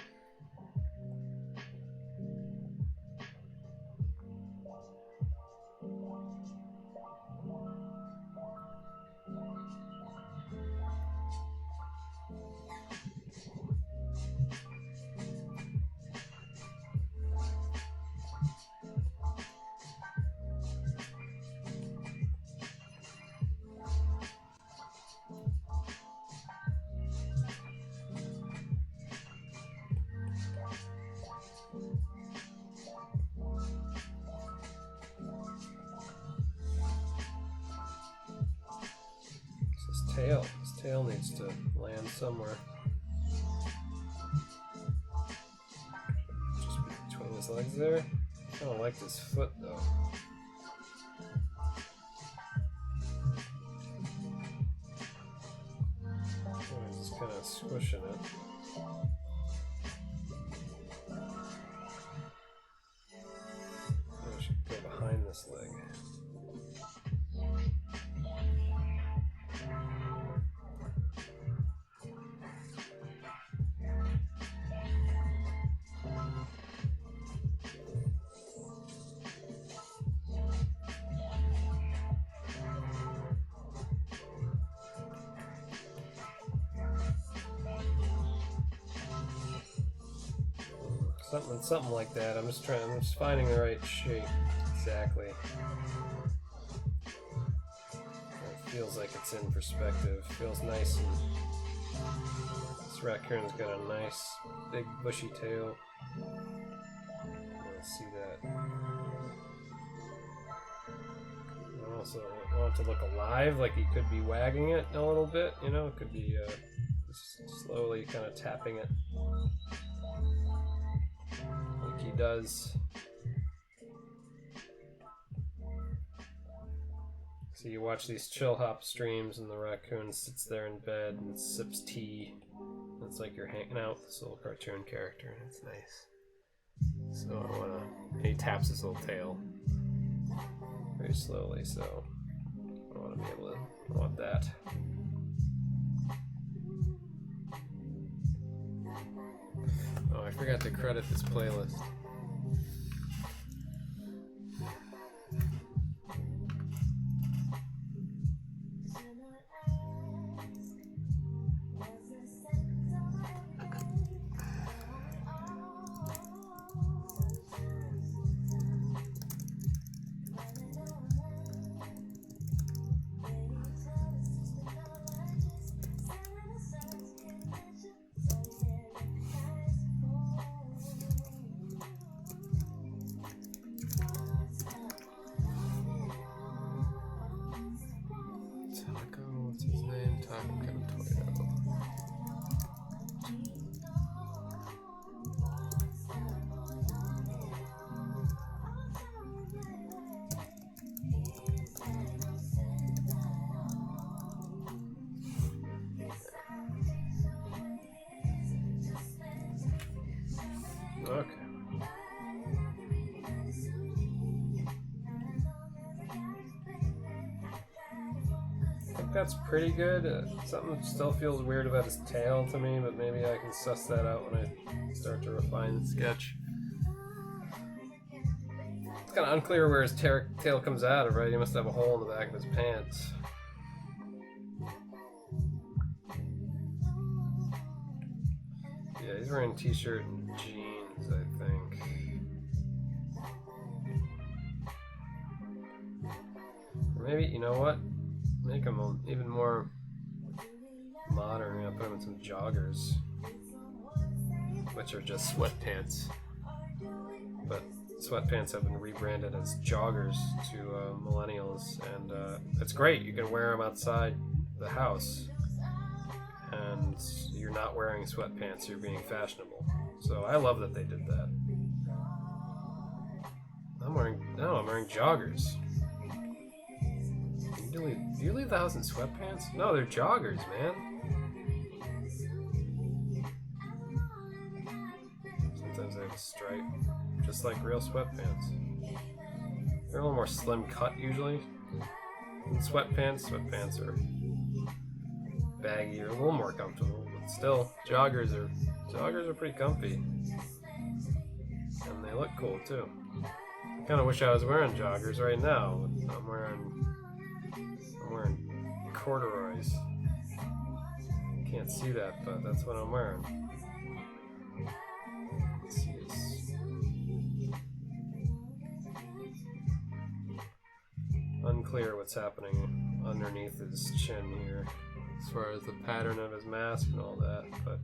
His tail needs to land somewhere. Just between his legs there. I don't like this foot though. I'm just kind of squishing it. I should go behind this leg. Something like that. I'm just finding the right shape. Exactly. It feels like it's in perspective. Feels nice, and this raccoon's got a nice big bushy tail. Let's see that. I also want it to look alive, like he could be wagging it a little bit, you know? It could be slowly kind of tapping it. Like he does. So you watch these chill hop streams and the raccoon sits there in bed and sips tea. It's like you're hanging out with this little cartoon character, and it's nice. So and he taps his little tail very slowly, so I want to be able to, I want that. Oh, I forgot to credit this playlist. Okay. I think that's pretty good. Something still feels weird about his tail to me, but maybe I can suss that out when I start to refine the sketch. It's kind of unclear where his tail comes out of, right? He must have a hole in the back of his pants. Yeah, he's wearing a t-shirt and jeans, I think. Or maybe, you know what? Make him even more modern. You know, put him in some joggers, which are just sweatpants. But sweatpants have been rebranded as joggers to millennials, and it's great. You can wear them outside the house, and you're not wearing sweatpants. You're being fashionable. So I love that they did that. I'm wearing joggers. Do you leave the house in sweatpants? No, they're joggers, man. Sometimes they have a stripe, just like real sweatpants. They're a little more slim cut usually. Sweatpants are baggy or a little more comfortable, but still, joggers are pretty comfy, and they look cool too. I kind of wish I was wearing joggers right now. I'm wearing corduroys. Can't see that, but that's what I'm wearing. Let's see this. Unclear what's happening underneath his chin here, as far as the pattern of his mask and all that, but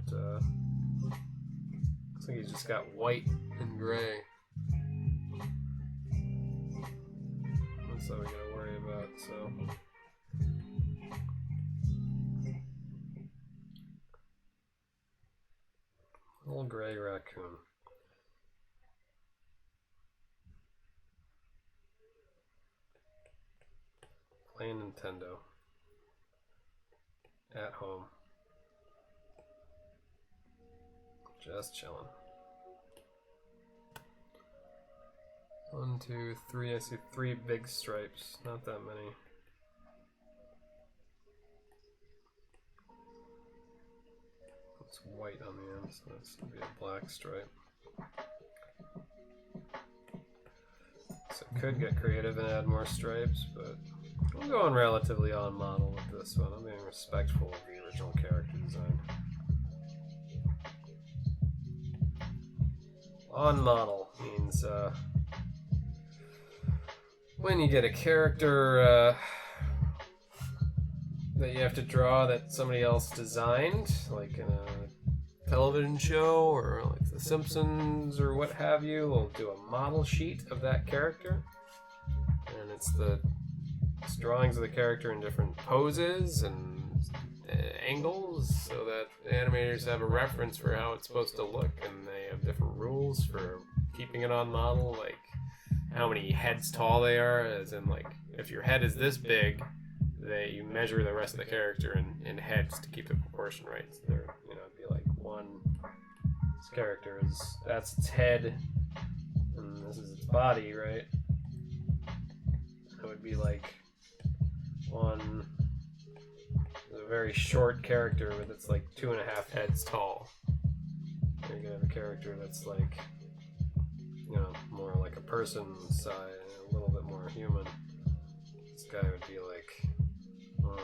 looks like he's just got white and gray. That's all we gotta worry about, so. Little gray raccoon. Playing Nintendo. At home. Just chilling. 1, 2, 3. I see 3 big stripes. Not that many. It's white on the end, so that's gonna be a black stripe. So I could get creative and add more stripes, but I'm going relatively on model with this one. I'm being respectful of the original character design. On model means when you get a character that you have to draw that somebody else designed, like in a television show or like The Simpsons or what have you, we'll do a model sheet of that character, and it's drawings of the character in different poses and angles, so that the animators have a reference for how it's supposed to look, and they have different rules for keeping it on model, like how many heads tall they are, as in like if your head is this big, you measure the rest of the character in heads to keep the proportion right. So there, it'd be like this character that's its head, and this is its body, right? It would be like a very short character with it's like 2.5 heads tall. You're gonna have a character that's like, more like a person size, a little bit more human. This guy would be like 1,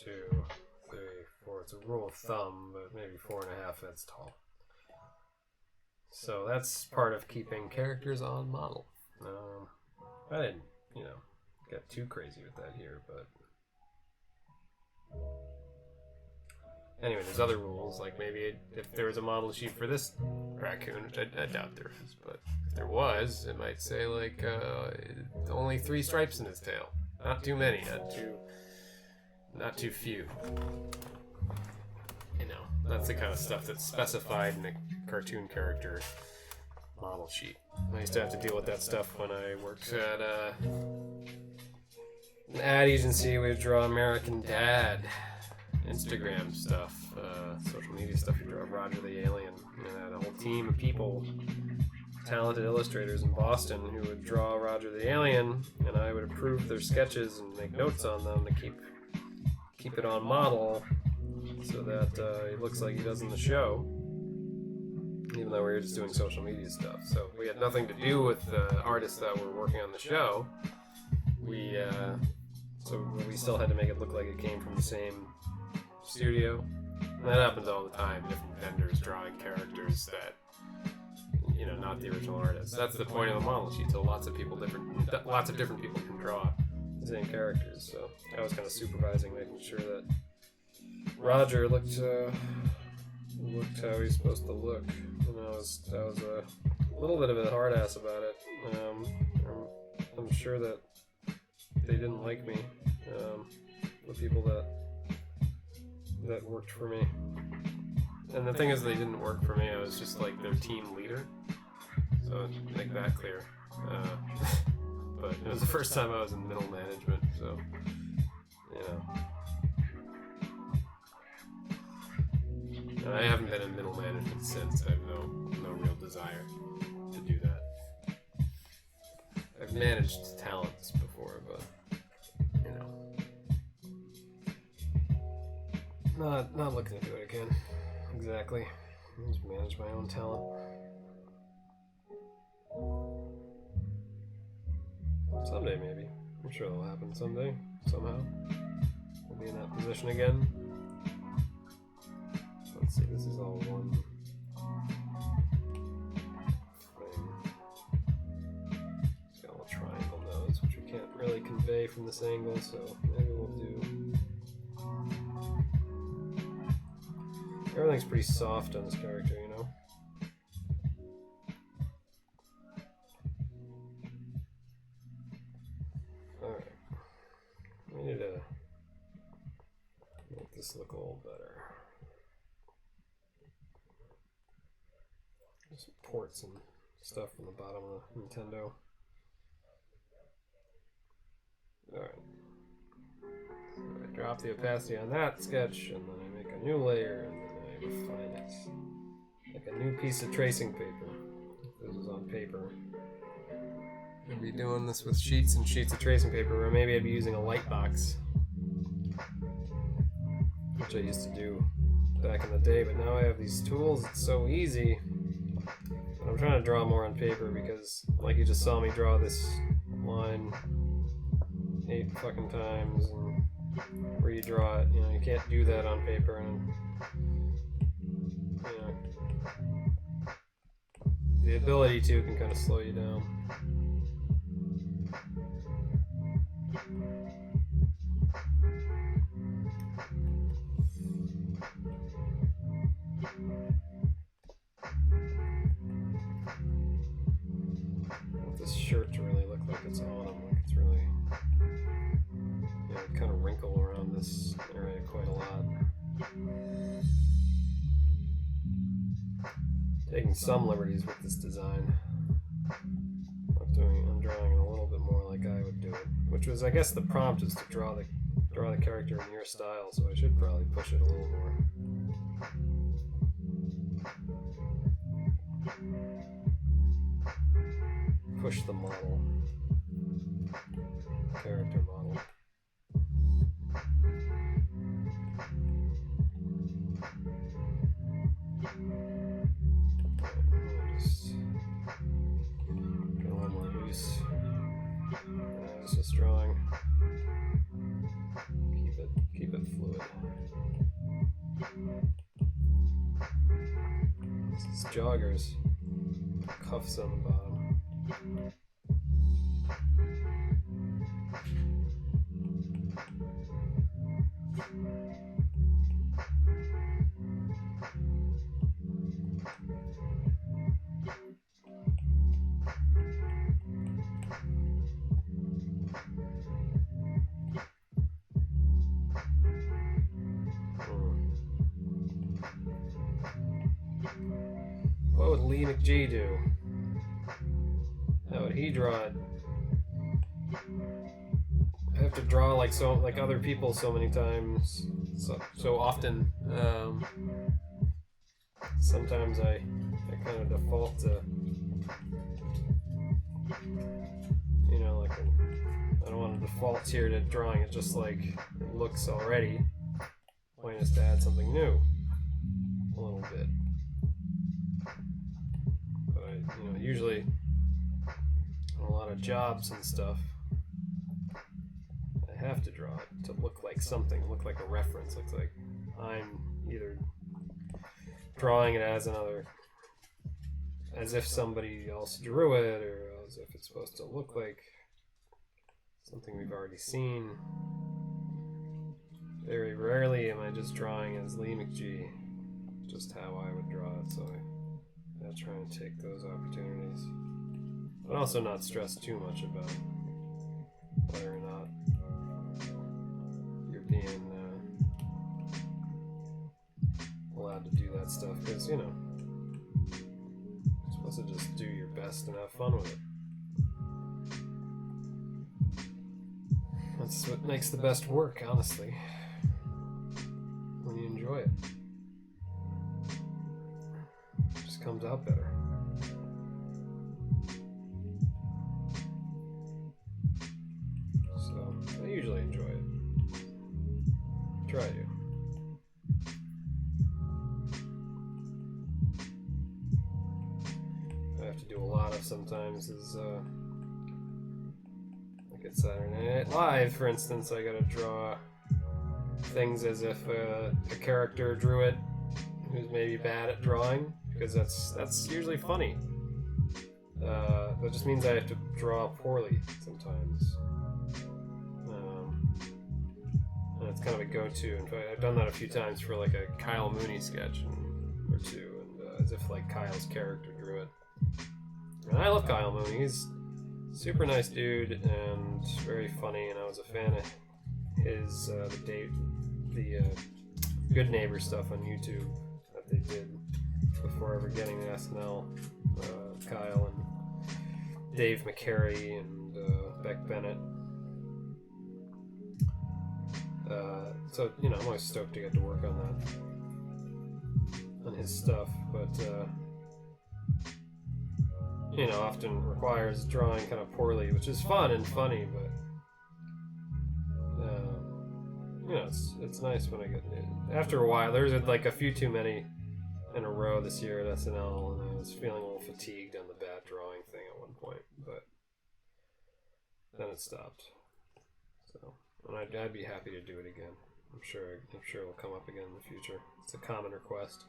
2, 3, 4. It's a rule of thumb, but maybe 4.5 heads tall. So that's part of keeping characters on model. I didn't, get too crazy with that here, but anyway, there's other rules, like maybe if there was a model sheet for this raccoon, which I doubt there is, but if there was, it might say like only 3 stripes in his tail. Not too many, not too few. That's the kind of stuff that's specified in a cartoon character model sheet. I used to have to deal with that stuff when I worked at an ad agency. We would draw American Dad, Instagram stuff, social media stuff. We draw Roger the Alien. I had a whole team of people, talented illustrators in Boston, who would draw Roger the Alien, and I would approve their sketches and make notes on them to keep it on model, so that it looks like he does in the show, even though we were just doing social media stuff. So we had nothing to do with the artists that were working on the show. So we still had to make it look like it came from the same studio. And that happens all the time. Different vendors drawing characters that, not the original artist. That's the point of the model sheet. So lots of different people can draw the same characters. So I was kind of supervising, making sure that Roger looked how he's supposed to look. I was a little bit of a hard ass about it. I'm sure that they didn't like me, the people that worked for me. And the thing is, they didn't work for me. I was just like their team leader. So make that clear. but it was the first time I was in middle management, so, you know. And I haven't been in middle management since. I have no real desire to do that. I've managed talents before, but, you know. Not looking to do it again. Exactly. Just manage my own talent. Someday, maybe. I'm sure it'll happen someday. Somehow. We'll be in that position again. Let's see, this is all one thing. It's got a little triangle nose, which we can't really convey from this angle, so maybe we'll do... Everything's pretty soft on this character, you know? Alright. We need to make this look a little better. There's some ports and stuff on the bottom of the Nintendo. Alright. So I drop the opacity on that sketch, and then I make a new layer, and then I refine it. Like a new piece of tracing paper. If this was on paper. I'd be doing this with sheets and sheets of tracing paper, or maybe I'd be using a light box. Which I used to do back in the day, but now I have these tools, it's so easy. But I'm trying to draw more on paper because, like you just saw me draw this line 8 fucking times, and where you draw it, you know, you can't do that on paper, and you know, the ability to can kind of slow you down. I want this shirt to really look like it's on him, like it's really, you know, kind of wrinkle around this area quite a lot. Taking some liberties with this design. I'm drawing it a little bit more like I would do it, which was, I guess, the prompt is to draw the character in your style, so I should probably push it a little more. Push the model, character model. Just get a little more loose. It's just drawing. Keep it fluid. This is joggers. Cuffs on the bottom. What would Leigh mcG do? How would he draw it? I have to draw like other people so many times, so often. Sometimes I kind of default to, you know, like I don't want to default here to drawing it just like it looks already. The point is to add something new, a little bit. But you know, usually on a lot of jobs and stuff, I have to draw it to look like something, look like a reference, looks like I'm either drawing it as if somebody else drew it, or as if it's supposed to look like something we've already seen. Very rarely am I just drawing as Leigh mcG, just how I would draw it, so I try and take those opportunities. But also not stress too much about whether or not you're being allowed to do that stuff, because, you know, you're supposed to just do your best and have fun with it. That's what makes the best work, honestly. When you enjoy it. It just comes out better. So, I usually enjoy it. Try to. I have to do a lot of sometimes is, like at Saturday Night Live, for instance, I gotta draw things as if a character drew it who's maybe bad at drawing, because that's usually funny. That just means I have to draw poorly sometimes. And it's kind of a go-to. In fact, I've done that a few times for like a Kyle Mooney sketch or two, and as if like Kyle's character drew it. And I love Kyle Mooney. He's a super nice dude and very funny, and I was a fan of his the Good Neighbor stuff on YouTube that they did before ever getting to SNL. Kyle and Dave McCary and Beck Bennett. So, you know, I'm always stoked to get to work on that, on his stuff, but, you know, often requires drawing kind of poorly, which is fun and funny, but, you know, it's nice when I get, after a while, there's like a few too many in a row this year at SNL, and I was feeling a little fatigued on the bad drawing thing at one point, but then it stopped, so, and I'd be happy to do it again. I'm sure it'll come up again in the future. It's a common request.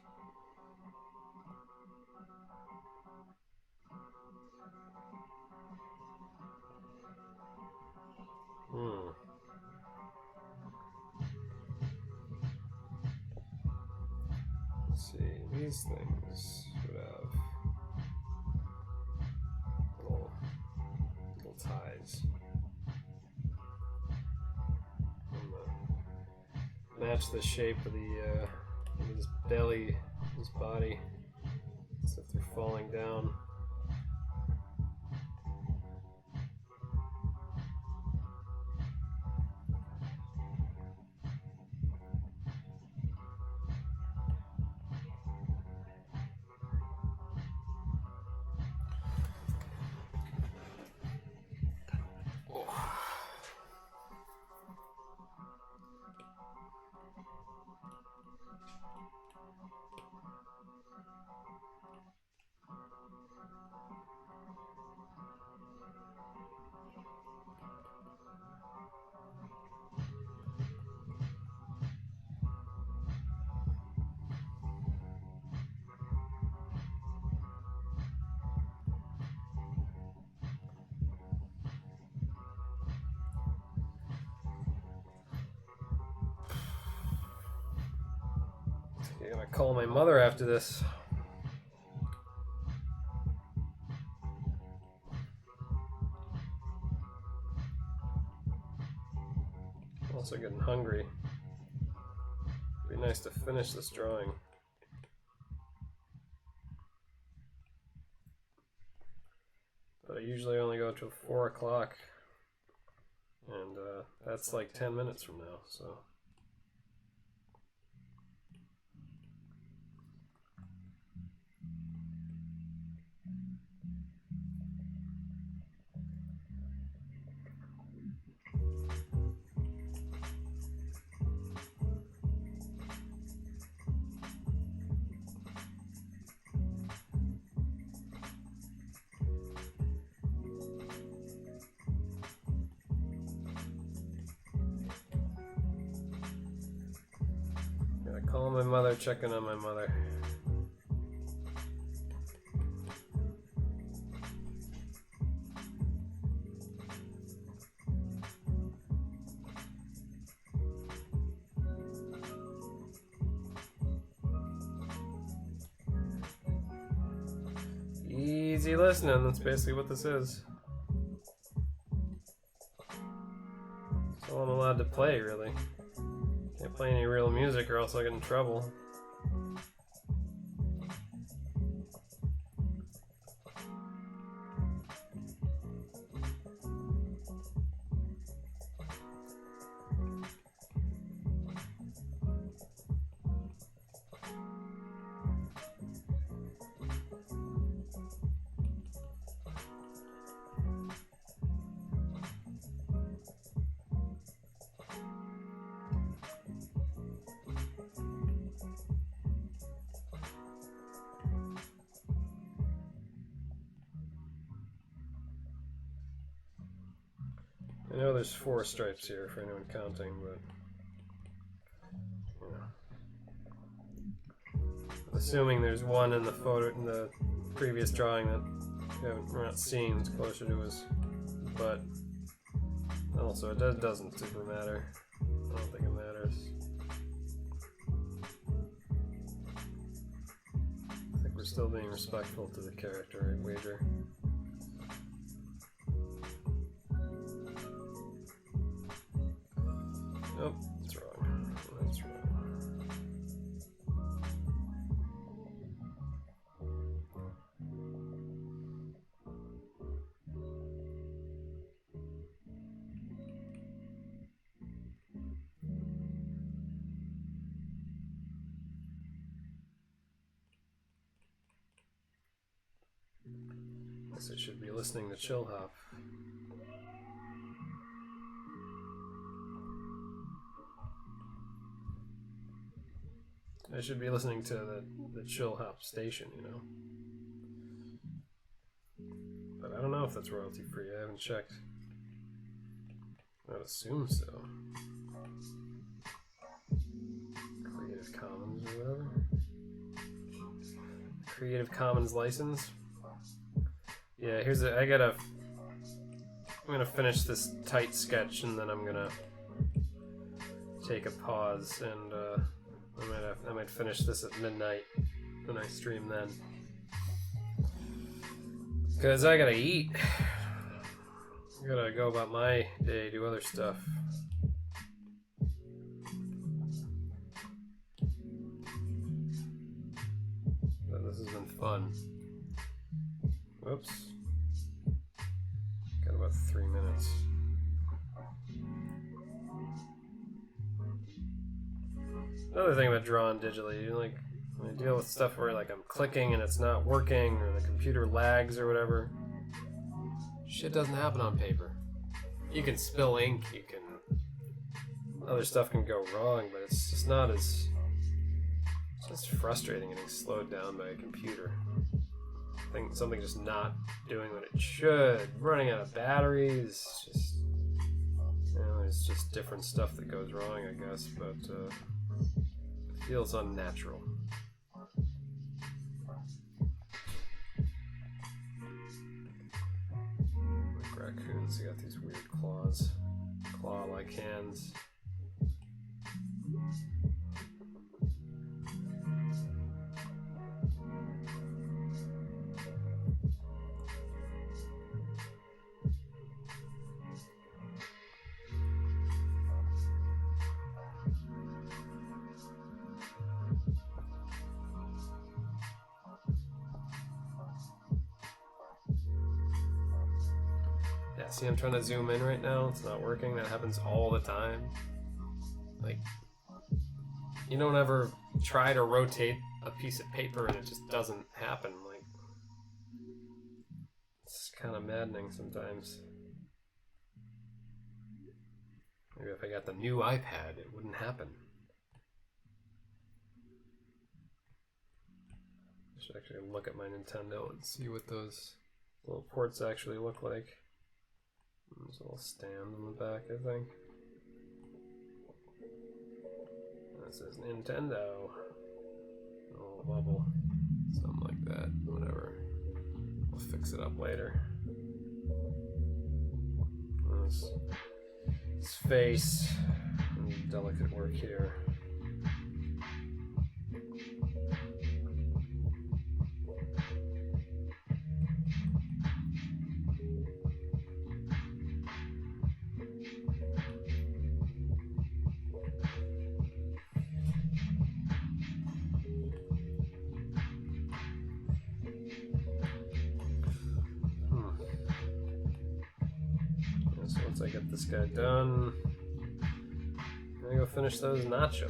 Let's see, these things would have little ties. Match the shape of his belly, his body, as if they're falling down. I'm gonna call my mother after this. I'm also getting hungry. It'd be nice to finish this drawing. But I usually only go till 4 o'clock. And that's like 10 minutes from now, so. Calling my mother, checking on my mother. Easy listening, that's basically what this is. That's all I'm allowed to play, really. Can't play any real music or else I'll get in trouble. there's 4 stripes here for anyone counting, but you know. Assuming there's one in the photo in the previous drawing that we're not seeing, it's closer to his butt. Also, it doesn't super matter. I don't think it matters. I think we're still being respectful to the character, I'd wager. Oh, that's wrong. That's wrong. Guess I should be listening to Chill Hop. I should be listening to the Chill Hop station, you know. But I don't know if that's royalty free. I haven't checked. I'd assume so. Creative Commons or whatever. Creative Commons license. Yeah, I'm gonna finish this tight sketch and then I'm gonna take a pause and I might finish this at midnight when I stream then. Cause I gotta eat. I gotta go about my day, do other stuff. But this has been fun. Whoops. Got about 3 minutes. Another thing about drawing digitally, when I deal with stuff where I'm clicking and it's not working or the computer lags or whatever, shit doesn't happen on paper. You can spill ink, other stuff can go wrong, but it's just not as, it's just frustrating getting slowed down by a computer. Something just not doing what it should, running out of batteries, just, it's just different stuff that goes wrong, I guess, but it feels unnatural. Like raccoons, they got these weird claw-like hands. See, I'm trying to zoom in right now. It's not working. That happens all the time. You don't ever try to rotate a piece of paper and it just doesn't happen. It's kind of maddening sometimes. Maybe if I got the new iPad, it wouldn't happen. I should actually look at my Nintendo and see what those little ports actually look like. There's a little stand on the back, I think. That says Nintendo. A little bubble. Something like that. Whatever. We'll fix it up later. His face. And delicate work here. Once I get this guy done, I'm gonna go finish those nachos.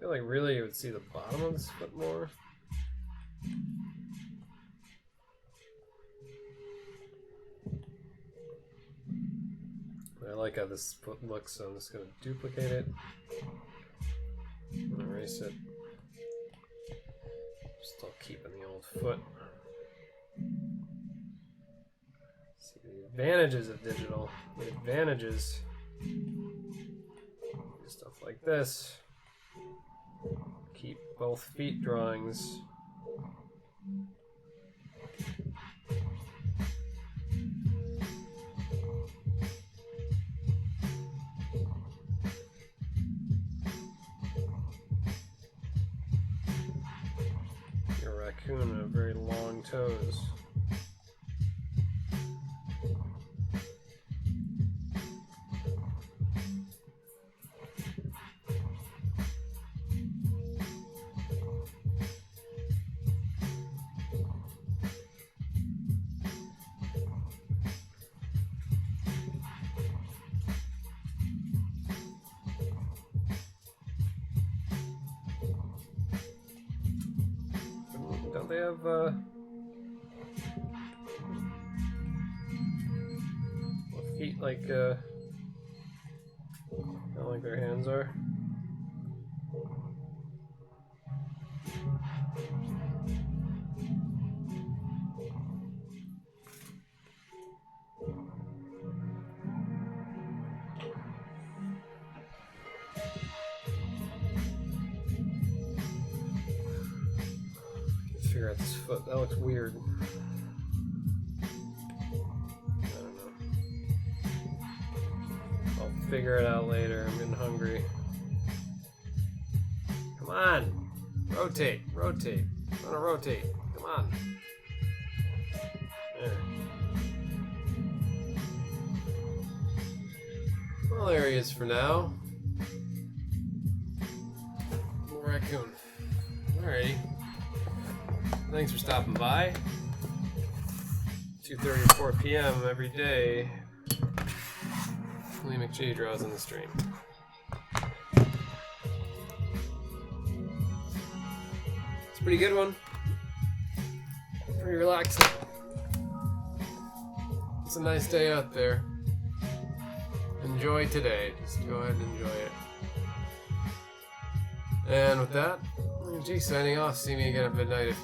feel like really you would see the bottom of this foot more. I like how this foot looks, so I'm just going to duplicate it. And erase it. Still keeping the old foot. See the advantages of digital. The advantages. Stuff like this. Keep both feet drawings. Your raccoon have very long toes. Don't they have feet like kind of like their hands are? Figure out this foot. That looks weird. I don't know. I'll figure it out later. I'm getting hungry. Come on! Rotate! Rotate! I want to rotate. Come on! There. Well, there he is for now. Little raccoon. Alrighty. Thanks for stopping by. 2:30 to 4 p.m. every day. Leigh mcG draws on the stream. It's a pretty good one. Pretty relaxing. It's a nice day out there. Enjoy today. Just go ahead and enjoy it. And with that, mcG signing off. See me again at midnight if